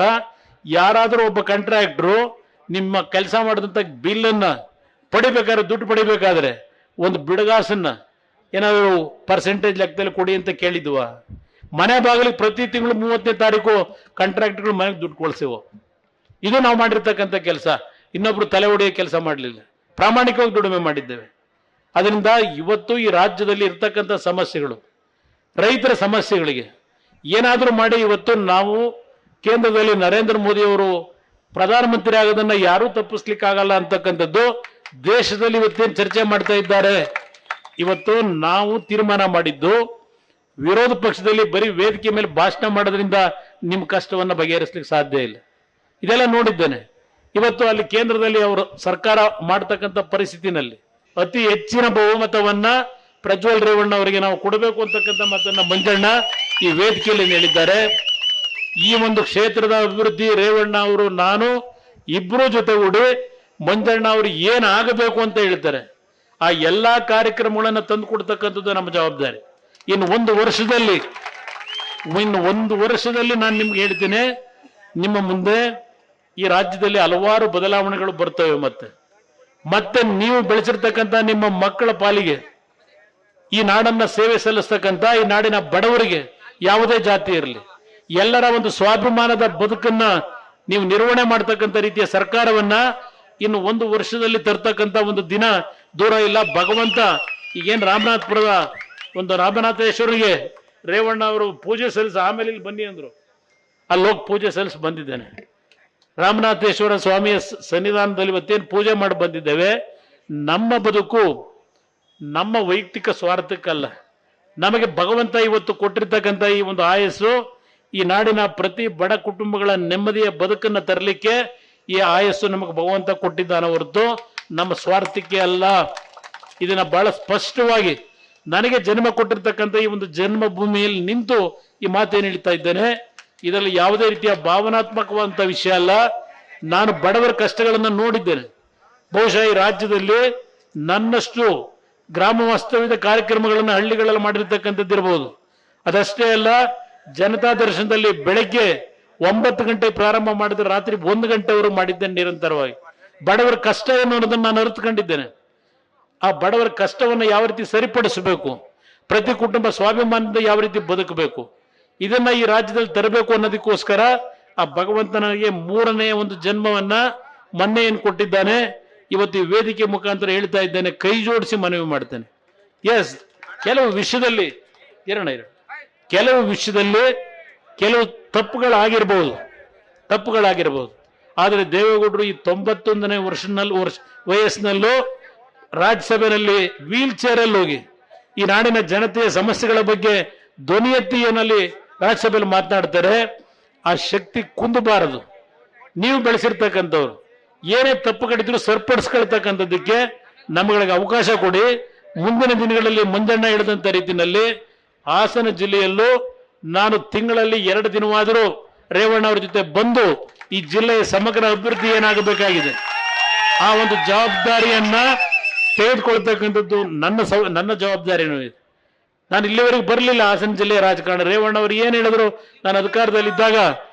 ಯಾರಾದರೂ ಒಬ್ಬ ಕಾಂಟ್ರಾಕ್ಟ್ರು ನಿಮ್ಮ ಕೆಲಸ ಮಾಡಿದಂಥ ಬಿಲ್ಲನ್ನ ಪಡಿಬೇಕಾದ್ರೆ, ದುಡ್ಡು ಪಡಿಬೇಕಾದ್ರೆ ಒಂದು ಬಿಡಗಾಸನ್ನ ಏನಾದರೂ ಪರ್ಸೆಂಟೇಜ್ ಲೆಕ್ಕದಲ್ಲಿ ಕೊಡಿ ಅಂತ ಕೇಳಿದ್ವ? ಮನೆ ಬಾಗಿಲಿಗೆ ಪ್ರತಿ ತಿಂಗಳು 30ನೇ ತಾರೀಕು ಕಾಂಟ್ರಾಕ್ಟ್ಗಳು ಮನೆಗೆ ದುಡ್ಡು ಕೊಳ್ಸಿವು. ಇದು ನಾವು ಮಾಡಿರ್ತಕ್ಕಂಥ ಕೆಲಸ. ಇನ್ನೊಬ್ರು ತಲೆ ಹೊಡೆಯೋ ಕೆಲಸ ಮಾಡಲಿಲ್ಲ, ಪ್ರಾಮಾಣಿಕವಾಗಿ ದುಡಿಮೆ ಮಾಡಿದ್ದೇವೆ. ಅದರಿಂದ ಇವತ್ತು ಈ ರಾಜ್ಯದಲ್ಲಿ ಇರ್ತಕ್ಕಂಥ ಸಮಸ್ಯೆಗಳು, ರೈತರ ಸಮಸ್ಯೆಗಳಿಗೆ ಏನಾದರೂ ಮಾಡಿ ಇವತ್ತು ನಾವು ಕೇಂದ್ರದಲ್ಲಿ ನರೇಂದ್ರ ಮೋದಿ ಅವರು ಪ್ರಧಾನಮಂತ್ರಿ ಆಗೋದನ್ನ ಯಾರೂ ತಪ್ಪಿಸ್ಲಿಕ್ಕಾಗಲ್ಲ ಅಂತಕ್ಕಂಥದ್ದು ದೇಶದಲ್ಲಿ ಇವತ್ತೇನು ಚರ್ಚೆ ಮಾಡ್ತಾ ಇದ್ದಾರೆ. ಇವತ್ತು ನಾವು ತೀರ್ಮಾನ ಮಾಡಿದ್ದು, ವಿರೋಧ ಪಕ್ಷದಲ್ಲಿ ಬರೀ ವೇದಿಕೆ ಮೇಲೆ ಭಾಷಣ ಮಾಡೋದ್ರಿಂದ ನಿಮ್ಮ ಕಷ್ಟವನ್ನು ಬಗೆಹರಿಸಲಿಕ್ಕೆ ಸಾಧ್ಯ ಇಲ್ಲ. ಇದೆಲ್ಲ ನೋಡಿದ್ದೇನೆ. ಇವತ್ತು ಅಲ್ಲಿ ಕೇಂದ್ರದಲ್ಲಿ ಅವರು ಸರ್ಕಾರ ಮಾಡ್ತಕ್ಕಂಥ ಪರಿಸ್ಥಿತಿನಲ್ಲಿ ಅತಿ ಹೆಚ್ಚಿನ ಬಹುಮತವನ್ನ ಪ್ರಜ್ವಲ್ ರೇವಣ್ಣ ಅವರಿಗೆ ನಾವು ಕೊಡಬೇಕು ಅಂತಕ್ಕಂಥ ಮಾತನ್ನ ಮಂಜಣ್ಣ ಈ ವೇದಿಕೆಯಲ್ಲಿ ಹೇಳಿದ್ದಾರೆ. ಈ ಒಂದು ಕ್ಷೇತ್ರದ ಅಭಿವೃದ್ಧಿ ರೇವಣ್ಣ ಅವರು, ನಾನು ಇಬ್ಬರೂ ಜೊತೆಗೂಡಿ ಮಂಜಣ್ಣ ಅವರು ಏನಾಗಬೇಕು ಅಂತ ಹೇಳ್ತಾರೆ ಆ ಎಲ್ಲಾ ಕಾರ್ಯಕ್ರಮಗಳನ್ನು ತಂದು ಕೊಡ್ತಕ್ಕಂಥದ್ದು ನಮ್ಮ ಜವಾಬ್ದಾರಿ. ಇನ್ನು ಒಂದು ವರ್ಷದಲ್ಲಿ ನಾನು ನಿಮ್ಗೆ ಹೇಳ್ತೀನಿ, ನಿಮ್ಮ ಮುಂದೆ ಈ ರಾಜ್ಯದಲ್ಲಿ ಹಲವಾರು ಬದಲಾವಣೆಗಳು ಬರ್ತವೆ. ಮತ್ತೆ ನೀವು ಬೆಳೆಸಿರ್ತಕ್ಕಂಥ ನಿಮ್ಮ ಮಕ್ಕಳ ಪಾಲಿಗೆ ಈ ನಾಡನ್ನ ಸೇವೆ ಸಲ್ಲಿಸ್ತಕ್ಕಂಥ ಈ ನಾಡಿನ ಬಡವರಿಗೆ, ಯಾವುದೇ ಜಾತಿ ಇರಲಿ, ಎಲ್ಲರ ಒಂದು ಸ್ವಾಭಿಮಾನದ ಬದುಕನ್ನ ನೀವು ನಿರ್ವಹಣೆ ಮಾಡ್ತಕ್ಕಂಥ ರೀತಿಯ ಸರ್ಕಾರವನ್ನ ಇನ್ನು ಒಂದು ವರ್ಷದಲ್ಲಿ ತರ್ತಕ್ಕಂಥ ಒಂದು ದಿನ ದೂರ ಇಲ್ಲ. ಭಗವಂತ ಈಗೇನು ರಾಮನಾಥಪುರದ ಒಂದು ರಾಮನಾಥೇಶ್ವರಿಗೆ ರೇವಣ್ಣ ಅವರು ಪೂಜೆ ಸಲ್ಲಿಸಿ ಆಮೇಲೆ ಇಲ್ಲಿ ಬನ್ನಿ ಅಂದ್ರು, ಅಲ್ಲೋಗಿ ಪೂಜೆ ಸಲ್ಲಿಸಿ ಬಂದಿದ್ದೇನೆ. ರಾಮನಾಥೇಶ್ವರ ಸ್ವಾಮಿಯ ಸನ್ನಿಧಾನದಲ್ಲಿ ಇವತ್ತೇನು ಪೂಜೆ ಮಾಡಿ ಬಂದಿದ್ದೇವೆ. ನಮ್ಮ ಬದುಕು ನಮ್ಮ ವೈಯಕ್ತಿಕ ಸ್ವಾರ್ಥಕ್ಕಲ್ಲ, ನಮಗೆ ಭಗವಂತ ಇವತ್ತು ಕೊಟ್ಟಿರ್ತಕ್ಕಂಥ ಈ ಒಂದು ಆಯಸ್ಸು ಈ ನಾಡಿನ ಪ್ರತಿ ಬಡ ಕುಟುಂಬಗಳ ನೆಮ್ಮದಿಯ ಬದುಕನ್ನು ತರಲಿಕ್ಕೆ ಈ ಆಯಸ್ಸು ನಮಗೆ ಭಗವಂತ ಕೊಟ್ಟಿದ್ದಾನೆ ಹೊರತು ನಮ್ಮ ಸ್ವಾರ್ಥಕ್ಕೆ ಅಲ್ಲ. ಇದನ್ನ ಬಹಳ ಸ್ಪಷ್ಟವಾಗಿ ನನಗೆ ಜನ್ಮ ಕೊಟ್ಟಿರ್ತಕ್ಕಂಥ ಈ ಒಂದು ಜನ್ಮಭೂಮಿಯಲ್ಲಿ ನಿಂತು ಈ ಮಾತೇನು ಹೇಳ್ತಾ ಇದ್ದೇನೆ. ಇದರಲ್ಲಿ ಯಾವುದೇ ರೀತಿಯ ಭಾವನಾತ್ಮಕವಾದಂಥ ವಿಷಯ ಅಲ್ಲ. ನಾನು ಬಡವರ ಕಷ್ಟಗಳನ್ನು ನೋಡಿದ್ದೇನೆ. ಬಹುಶಃ ಈ ರಾಜ್ಯದಲ್ಲಿ ನನ್ನಷ್ಟು ಗ್ರಾಮ ವಾಸ್ತವ್ಯದ ಕಾರ್ಯಕ್ರಮಗಳನ್ನು ಹಳ್ಳಿಗಳಲ್ಲಿ ಮಾಡಿರ್ತಕ್ಕಂಥದ್ದಿರಬಹುದು. ಅದಷ್ಟೇ ಅಲ್ಲ, ಜನತಾ ದರ್ಶನದಲ್ಲಿ ಬೆಳಗ್ಗೆ 9 ಗಂಟೆ ಪ್ರಾರಂಭ ಮಾಡಿದ್ರೆ ರಾತ್ರಿ 1 ಗಂಟೆವರೆಗೂ ಮಾಡಿದ್ದೇನೆ ನಿರಂತರವಾಗಿ. ಬಡವರ ಕಷ್ಟ ಏನು ಅನ್ನೋದನ್ನು ನಾನು ಅರಿತುಕೊಂಡಿದ್ದೇನೆ. ಆ ಬಡವರ ಕಷ್ಟವನ್ನು ಯಾವ ರೀತಿ ಸರಿಪಡಿಸಬೇಕು, ಪ್ರತಿ ಕುಟುಂಬ ಸ್ವಾಭಿಮಾನದಿಂದ ಯಾವ ರೀತಿ ಬದುಕಬೇಕು, ಇದನ್ನ ಈ ರಾಜ್ಯದಲ್ಲಿ ತರಬೇಕು ಅನ್ನೋದಕ್ಕೋಸ್ಕರ ಆ ಭಗವಂತನಿಗೆ 3ನೇ ಒಂದು ಜನ್ಮವನ್ನ ಮೊನ್ನೆ ಏನು ಕೊಟ್ಟಿದ್ದಾನೆ. ಇವತ್ತು ಈ ವೇದಿಕೆ ಮುಖಾಂತರ ಹೇಳ್ತಾ ಇದ್ದೇನೆ, ಕೈ ಜೋಡಿಸಿ ಮನವಿ ಮಾಡ್ತೇನೆ. ಎಸ್, ಕೆಲವು ವಿಷಯದಲ್ಲಿ ಕೆಲವು ತಪ್ಪುಗಳಾಗಿರ್ಬೋದು. ಆದರೆ ದೇವೇಗೌಡರು ಈ 91ನೇ ವಯಸ್ಸಿನಲ್ಲೂ ರಾಜ್ಯಸಭೆಯಲ್ಲಿ ವೀಲ್ ಚೇರ್ ಅಲ್ಲಿ ಹೋಗಿ ಈ ನಾಡಿನ ಜನತೆಯ ಸಮಸ್ಯೆಗಳ ಬಗ್ಗೆ ಧ್ವನಿ ಎತ್ತಿ ಏನಲ್ಲಿ ರಾಜ್ಯಸಭೆಯಲ್ಲಿ ಮಾತನಾಡ್ತಾರೆ. ಆ ಶಕ್ತಿ ಕುಂದಬಾರದು. ನೀವು ಬೆಳೆಸಿರ್ತಕ್ಕಂಥವ್ರು ಏನೇ ತಪ್ಪು ಕಡಿದ್ರು ಸರಿಪಡಿಸ್ಕೊಳ್ತಕ್ಕಂಥದ್ದಕ್ಕೆ ನಮ್ಮಗಳಿಗೆ ಅವಕಾಶ ಕೊಡಿ. ಮುಂದಿನ ದಿನಗಳಲ್ಲಿ ಮಂಜಣ್ಣ ಹೇಳಿದಂತ ರೀತಿಯಲ್ಲಿ ಹಾಸನ ಜಿಲ್ಲೆಯಲ್ಲೂ ನಾನು ತಿಂಗಳಲ್ಲಿ 2 ದಿನವಾದರೂ ರೇವಣ್ಣ ಅವ್ರ ಜೊತೆ ಬಂದು ಈ ಜಿಲ್ಲೆಯ ಸಮಗ್ರ ಅಭಿವೃದ್ಧಿ ಏನಾಗಬೇಕಾಗಿದೆ ಆ ಒಂದು ಜವಾಬ್ದಾರಿಯನ್ನ ತೆಗೆದುಕೊಳ್ತಕ್ಕಂಥದ್ದು ನನ್ನ ಜವಾಬ್ದಾರಿನೂ ಇದೆ. ನಾನು ಇಲ್ಲಿವರೆಗೆ ಬರಲಿಲ್ಲ ಹಾಸನ ಜಿಲ್ಲೆಯ ರಾಜಕಾರಣ. ರೇವಣ್ಣ ಅವರು ಏನ್ ಹೇಳಿದ್ರು, ನಾನು ಅಧಿಕಾರದಲ್ಲಿದ್ದಾಗ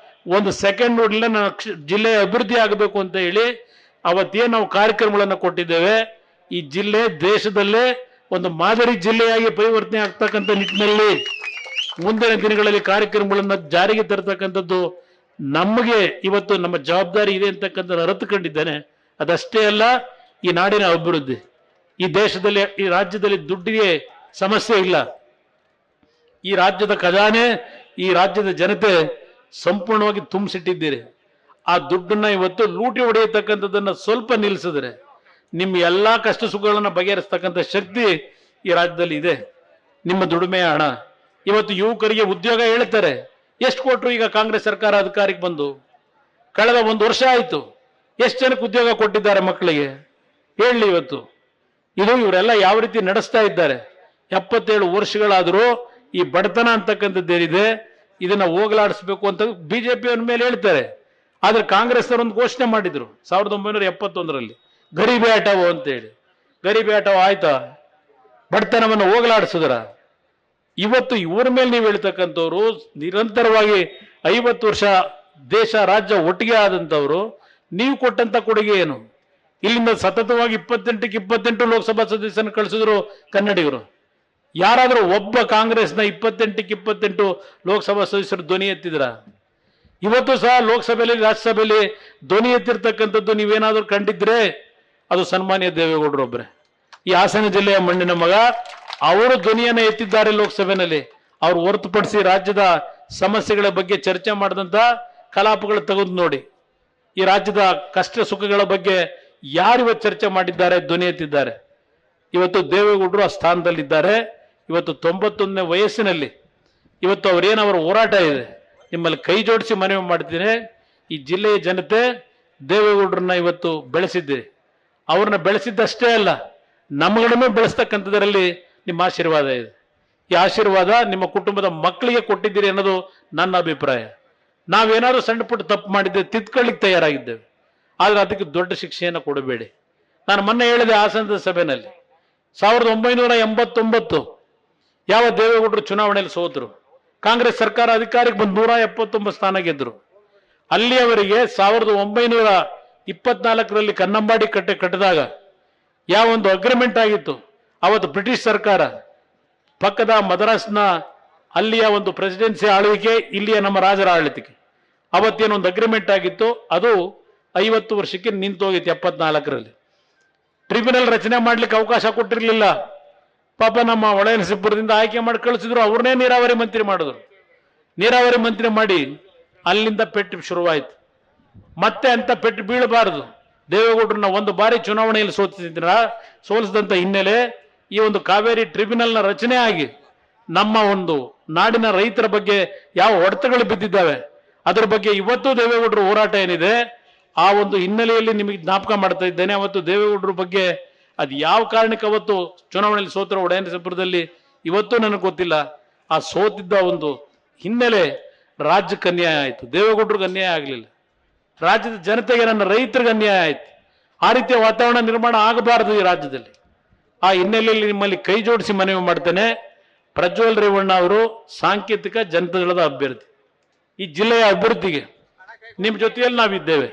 ಒಂದು ಸೆಕೆಂಡ್ ನೋಡಲಿಲ್ಲ, ನಾನು ಜಿಲ್ಲೆಯ ಅಭಿವೃದ್ಧಿ ಆಗಬೇಕು ಅಂತ ಹೇಳಿ ಅವತ್ತೇನು ನಾವು ಕಾರ್ಯಕ್ರಮಗಳನ್ನು ಕೊಟ್ಟಿದ್ದೇವೆ. ಈ ಜಿಲ್ಲೆ ದೇಶದಲ್ಲೇ ಒಂದು ಮಾದರಿ ಜಿಲ್ಲೆಯಾಗಿ ಪರಿವರ್ತನೆ ಆಗ್ತಕ್ಕಂಥ ನಿಟ್ಟಿನಲ್ಲಿ ಮುಂದಿನ ದಿನಗಳಲ್ಲಿ ಕಾರ್ಯಕ್ರಮಗಳನ್ನು ಜಾರಿಗೆ ತರತಕ್ಕಂಥದ್ದು ನಮಗೆ ಇವತ್ತು ನಮ್ಮ ಜವಾಬ್ದಾರಿ ಇದೆ ಅಂತಕ್ಕಂಥ ಅರಿತುಕೊಂಡಿದ್ದೇನೆ. ಅದಷ್ಟೇ ಅಲ್ಲ, ಈ ನಾಡಿನ ಅಭಿವೃದ್ಧಿ, ಈ ದೇಶದಲ್ಲಿ ಈ ರಾಜ್ಯದಲ್ಲಿ ದುಡ್ಡಿಗೆ ಸಮಸ್ಯೆ ಇಲ್ಲ. ಈ ರಾಜ್ಯದ ಖಜಾನೆ, ಈ ರಾಜ್ಯದ ಜನತೆ ಸಂಪೂರ್ಣವಾಗಿ ತುಂಬಿಸಿಟ್ಟಿದ್ದೀರಿ. ಆ ದುಡ್ಡನ್ನ ಇವತ್ತು ಲೂಟಿ ಹೊಡೆಯತಕ್ಕಂಥದ್ದನ್ನ ಸ್ವಲ್ಪ ನಿಲ್ಲಿಸಿದ್ರೆ ನಿಮ್ಮ ಎಲ್ಲಾ ಕಷ್ಟ ಸುಖಗಳನ್ನು ಬಗೆಹರಿಸ್ತಕ್ಕಂಥ ಶಕ್ತಿ ಈ ರಾಜ್ಯದಲ್ಲಿ ಇದೆ. ನಿಮ್ಮ ದುಡಿಮೆಯ ಹಣ ಇವತ್ತು ಯುವಕರಿಗೆ ಉದ್ಯೋಗ ಹೇಳ್ತಾರೆ. ಎಷ್ಟು ಕೊಟ್ಟರು ಈಗ ಕಾಂಗ್ರೆಸ್ ಸರ್ಕಾರ ಅಧಿಕಾರಕ್ಕೆ ಬಂದು? ಕಳೆದ 1 ವರ್ಷ ಆಯ್ತು. ಎಷ್ಟು ಜನಕ್ಕೆ ಉದ್ಯೋಗ ಕೊಟ್ಟಿದ್ದಾರೆ ಮಕ್ಕಳಿಗೆ ಹೇಳಿ ಇವತ್ತು? ಇದು ಇವರೆಲ್ಲ ಯಾವ ರೀತಿ ನಡೆಸ್ತಾ ಇದ್ದಾರೆ? 77 ವರ್ಷಗಳಾದರೂ ಈ ಬಡತನ ಅಂತಕ್ಕಂಥದ್ದೇನಿದೆ ಇದನ್ನ ಹೋಗಲಾಡಿಸ್ಬೇಕು ಅಂತ ಬಿಜೆಪಿಯವ್ರ ಮೇಲೆ ಹೇಳ್ತಾರೆ. ಆದ್ರೆ ಕಾಂಗ್ರೆಸ್ ಒಂದು ಘೋಷಣೆ ಮಾಡಿದ್ರು 1971ರಲ್ಲಿ ಗರೀಬಿ ಹಟಾವೋ ಅಂತೇಳಿ. ಗರೀಬಿ ಹಟಾವೋ ಆಯ್ತಾ? ಬಡತನವನ್ನು ಹೋಗಲಾಡಿಸಿದ್ರ? ಇವತ್ತು ಇವ್ರ ಮೇಲೆ ನೀವು ಹೇಳ್ತಕ್ಕಂಥವ್ರು ನಿರಂತರವಾಗಿ 50 ವರ್ಷ ದೇಶ ರಾಜ್ಯ ಒಟ್ಟಿಗೆ ಆದಂಥವ್ರು, ನೀವು ಕೊಟ್ಟಂತ ಕೊಡುಗೆ ಏನು? ಇಲ್ಲಿಂದ ಸತತವಾಗಿ 28ಕ್ಕೆ 28 ಲೋಕಸಭಾ ಸದಸ್ಯರನ್ನು ಕಳಿಸಿದ್ರು ಕನ್ನಡಿಗರು. ಯಾರಾದ್ರೂ ಒಬ್ಬ ಕಾಂಗ್ರೆಸ್ನ 28ಕ್ಕೆ 28 ಲೋಕಸಭಾ ಸದಸ್ಯರು ಧ್ವನಿ ಎತ್ತಿದ್ರ? ಇವತ್ತು ಸಹ ಲೋಕಸಭೆಯಲ್ಲಿ ರಾಜ್ಯಸಭೆಯಲ್ಲಿ ಧ್ವನಿ ಎತ್ತಿರ್ತಕ್ಕಂಥದ್ದು ನೀವೇನಾದ್ರೂ ಕಂಡಿದ್ರೆ ಅದು ಸನ್ಮಾನ್ಯ ದೇವೇಗೌಡರು ಒಬ್ಬರೇ. ಈ ಹಾಸನ ಜಿಲ್ಲೆಯ ಮಣ್ಣಿನ ಮಗ, ಅವರು ಧ್ವನಿಯನ್ನ ಎತ್ತಿದ್ದಾರೆ ಲೋಕಸಭೆಯಲ್ಲಿ. ಅವ್ರು ಹೊರತುಪಡಿಸಿ ರಾಜ್ಯದ ಸಮಸ್ಯೆಗಳ ಬಗ್ಗೆ ಚರ್ಚೆ ಮಾಡಿದಂತ ಕಲಾಪಗಳು ತೆಗೆದು ನೋಡಿ. ಈ ರಾಜ್ಯದ ಕಷ್ಟ ಸುಖಗಳ ಬಗ್ಗೆ ಯಾರಿವತ್ತು ಚರ್ಚೆ ಮಾಡಿದ್ದಾರೆ, ಧ್ವನಿ ಎತ್ತಿದ್ದಾರೆ? ಇವತ್ತು ದೇವೇಗೌಡರು ಆ ಸ್ಥಾನದಲ್ಲಿದ್ದಾರೆ. ಇವತ್ತು 91ನೇ ವಯಸ್ಸಿನಲ್ಲಿ ಇವತ್ತು ಅವರ ಹೋರಾಟ ಇದೆ. ನಿಮ್ಮಲ್ಲಿ ಕೈ ಜೋಡಿಸಿ ಮನವಿ ಮಾಡ್ತೀನಿ, ಈ ಜಿಲ್ಲೆಯ ಜನತೆ ದೇವೇಗೌಡರನ್ನ ಇವತ್ತು ಬೆಳೆಸಿದ್ದೀರಿ. ಅವ್ರನ್ನ ಬೆಳೆಸಿದ್ದಷ್ಟೇ ಅಲ್ಲ, ನಮ್ಮಗಳನ್ನು ಬೆಳೆಸ್ತಕ್ಕಂಥದ್ರಲ್ಲಿ ನಿಮ್ಮ ಆಶೀರ್ವಾದ ಇದೆ. ಈ ಆಶೀರ್ವಾದ ನಿಮ್ಮ ಕುಟುಂಬದ ಮಕ್ಕಳಿಗೆ ಕೊಟ್ಟಿದ್ದೀರಿ ಅನ್ನೋದು ನನ್ನ ಅಭಿಪ್ರಾಯ. ನಾವೇನಾದ್ರೂ ಸಣ್ಣ ಪುಟ್ಟ ತಪ್ಪು ಮಾಡಿದ್ದೆ ತಿದ್ಕೊಳ್ಳಿಕ್ಕೆ ತಯಾರಾಗಿದ್ದೇವೆ, ಆದ್ರೆ ಅದಕ್ಕೆ ದೊಡ್ಡ ಶಿಕ್ಷೆಯನ್ನು ಕೊಡಬೇಡಿ. ನಾನು ಮೊನ್ನೆ ಹೇಳಿದೆ ಹಾಸನದ ಸಭೆಯಲ್ಲಿ 1989 ಯಾವ ದೇವೇಗೌಡರು ಚುನಾವಣೆಯಲ್ಲಿ ಸೋತರು, ಕಾಂಗ್ರೆಸ್ ಸರ್ಕಾರ ಅಧಿಕಾರಕ್ಕೆ ಬಂದು 179 ಸ್ಥಾನ ಗೆದ್ರು. ಅಲ್ಲಿಯವರೆಗೆ 1924ರಲ್ಲಿ ಕನ್ನಂಬಾಡಿ ಕಟ್ಟೆ ಕಟ್ಟಿದಾಗ ಯಾವ ಒಂದು ಅಗ್ರಿಮೆಂಟ್ ಆಗಿತ್ತು, ಅವತ್ತು ಬ್ರಿಟಿಷ್ ಸರ್ಕಾರ ಪಕ್ಕದ ಮದ್ರಾಸ್ನ ಅಲ್ಲಿಯ ಒಂದು ಪ್ರೆಸಿಡೆನ್ಸಿ ಆಳ್ವಿಕೆ, ಇಲ್ಲಿಯ ನಮ್ಮ ರಾಜರ ಆಳ್ವಿಕೆ, ಅವತ್ತೇನೊಂದು ಅಗ್ರಿಮೆಂಟ್ ಆಗಿತ್ತು, ಅದು 50 ವರ್ಷಕ್ಕೆ ನಿಂತೋಗಿತ್ತು 74ರಲ್ಲಿ. ಟ್ರಿಬ್ಯುನಲ್ ರಚನೆ ಮಾಡ್ಲಿಕ್ಕೆ ಅವಕಾಶ ಕೊಟ್ಟಿರ್ಲಿಲ್ಲ. ಪಾಪ ನಮ್ಮ ಒಳನರಸೀಪುರದಿಂದ ಆಯ್ಕೆ ಮಾಡಿ ಕಳಿಸಿದ್ರು, ಅವ್ರನ್ನೇ ನೀರಾವರಿ ಮಂತ್ರಿ ಮಾಡಿದ್ರು. ನೀರಾವರಿ ಮಂತ್ರಿ ಮಾಡಿ ಅಲ್ಲಿಂದ ಪೆಟ್ಟು ಶುರುವಾಯಿತು. ಮತ್ತೆ ಅಂತ ಪೆಟ್ಟು ಬೀಳಬಾರದು. ದೇವೇಗೌಡರನ್ನ ಒಂದು ಬಾರಿ ಚುನಾವಣೆಯಲ್ಲಿ ಸೋಲಿಸಿದಂತ ಹಿನ್ನೆಲೆ ಈ ಒಂದು ಕಾವೇರಿ ಟ್ರಿಬ್ಯುನಲ್ನ ರಚನೆ ಆಗಿ ನಮ್ಮ ಒಂದು ನಾಡಿನ ರೈತರ ಬಗ್ಗೆ ಯಾವ ಹೊಡೆತಗಳು ಬಿದ್ದಿದ್ದಾವೆ ಅದರ ಬಗ್ಗೆ ಇವತ್ತು ದೇವೇಗೌಡರ ಹೋರಾಟ ಏನಿದೆ ಆ ಒಂದು ಹಿನ್ನೆಲೆಯಲ್ಲಿ ನಿಮಗೆ ಜ್ಞಾಪಕ ಮಾಡ್ತಾ ಇದ್ದೇನೆ. ಅವತ್ತು ದೇವೇಗೌಡರ ಬಗ್ಗೆ ಅದು ಯಾವ ಕಾರಣಕ್ಕೆ ಅವತ್ತು ಚುನಾವಣೆಯಲ್ಲಿ ಸೋತರ ಒಡೆಯನರಸೀಪುರದಲ್ಲಿ ಇವತ್ತು ನನಗೆ ಗೊತ್ತಿಲ್ಲ. ಆ ಸೋತಿದ್ದ ಒಂದು ಹಿನ್ನೆಲೆ ರಾಜ್ಯಕ್ಕೆ ಅನ್ಯಾಯ ಆಯಿತು, ದೇವೇಗೌಡರಿಗೆ ಅನ್ಯಾಯ ಆಗಲಿಲ್ಲ, ರಾಜ್ಯದ ಜನತೆಗೆ, ನನ್ನ ರೈತರಿಗೆ ಅನ್ಯಾಯ ಆಯ್ತು. ಆ ರೀತಿಯ ವಾತಾವರಣ ನಿರ್ಮಾಣ ಆಗಬಾರದು ಈ ರಾಜ್ಯದಲ್ಲಿ. ಆ ಹಿನ್ನೆಲೆಯಲ್ಲಿ ನಿಮ್ಮಲ್ಲಿ ಕೈ ಜೋಡಿಸಿ ಮನವಿ ಮಾಡ್ತೇನೆ, ಪ್ರಜ್ವಲ್ ರೇವಣ್ಣ ಅವರು ಸಾಂಕೇತಿಕ ಜನತಾದಳದ ಅಭ್ಯರ್ಥಿ. ಈ ಜಿಲ್ಲೆಯ ಅಭಿವೃದ್ಧಿಗೆ ನಿಮ್ಮ ಜೊತೆಯಲ್ಲಿ ನಾವಿದ್ದೇವೆ,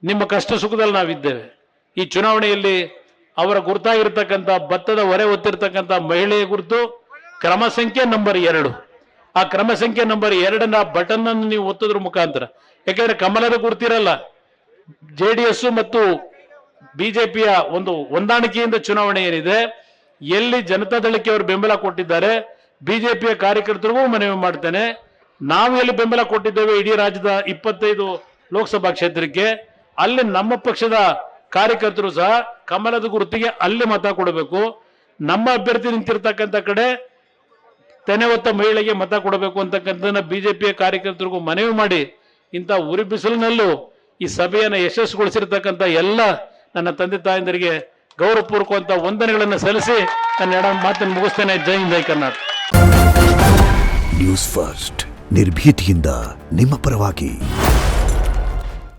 ನಿಮ್ಮ ಕಷ್ಟ ಸುಖದಲ್ಲಿ ನಾವಿದ್ದೇವೆ. ಈ ಚುನಾವಣೆಯಲ್ಲಿ ಅವರ ಗುರುತಾಗಿರ್ತಕ್ಕಂಥ ಭತ್ತದ ಹೊರೆ ಹೊತ್ತಿರ್ತಕ್ಕಂಥ ಮಹಿಳೆಯ ಗುರುತು ಕ್ರಮ ಸಂಖ್ಯೆ ನಂಬರ್ 2. ಆ ಕ್ರಮ ಸಂಖ್ಯೆ ನಂಬರ್ 2ನ ಬಟನ್ ಅನ್ನು ನೀವು ಒತ್ತೋದ್ರ ಮುಖಾಂತರ, ಯಾಕಂದ್ರೆ ಕಮಲದ ಗುರುತಿರಲ್ಲ, JDS ಮತ್ತು ಬಿಜೆಪಿಯ ಒಂದು ಹೊಂದಾಣಿಕೆಯಿಂದ ಚುನಾವಣೆ ಏನಿದೆ, ಎಲ್ಲಿ ಜನತಾದಳಕ್ಕೆ ಅವರು ಬೆಂಬಲ ಕೊಟ್ಟಿದ್ದಾರೆ, ಬಿಜೆಪಿಯ ಕಾರ್ಯಕರ್ತರಿಗೂ ಮನವಿ ಮಾಡ್ತೇನೆ, ನಾವು ಎಲ್ಲಿ ಬೆಂಬಲ ಕೊಟ್ಟಿದ್ದೇವೆ ಇಡೀ ರಾಜ್ಯದ 25 ಲೋಕಸಭಾ ಕ್ಷೇತ್ರಕ್ಕೆ, ಅಲ್ಲಿ ನಮ್ಮ ಪಕ್ಷದ ಕಾರ್ಯಕರ್ತರು ಸಹ ಕಮಲದ ಗುರುತಿಗೆ ಅಲ್ಲಿ ಮತ ಕೊಡಬೇಕು. ನಮ್ಮ ಅಭ್ಯರ್ಥಿ ನಿಂತಿರ್ತಕ್ಕಂಥ ಕಡೆ ತೆನೆ ಹೊತ್ತ ಮಹಿಳೆಗೆ ಮತ ಕೊಡಬೇಕು ಅಂತಕ್ಕಂಥದ್ದನ್ನ ಬಿಜೆಪಿಯ ಕಾರ್ಯಕರ್ತರಿಗೂ ಮನವಿ ಮಾಡಿ, ಇಂಥ ಉರಿ ಬಿಸಿಲಿನಲ್ಲೂ ಈ ಸಭೆಯನ್ನು ಯಶಸ್ಸುಗೊಳಿಸಿರ್ತಕ್ಕಂಥ ಎಲ್ಲ ನನ್ನ ತಂದೆ ತಾಯಂದರಿಗೆ ಗೌರವಪೂರ್ವಕವಂತ ವಂದನೆಗಳನ್ನು ಸಲ್ಲಿಸಿ ನನ್ನ ಮಾತನ್ನು ಮುಗಿಸ್ತೇನೆ. ಜೈ ಹಿಂದ್, ಜೈ ಕರ್ನಾಟಕ. ನ್ಯೂಸ್ ಫಸ್ಟ್, ನಿರ್ಭೀತಿಯಿಂದ ನಿಮ್ಮ ಪರವಾಗಿ.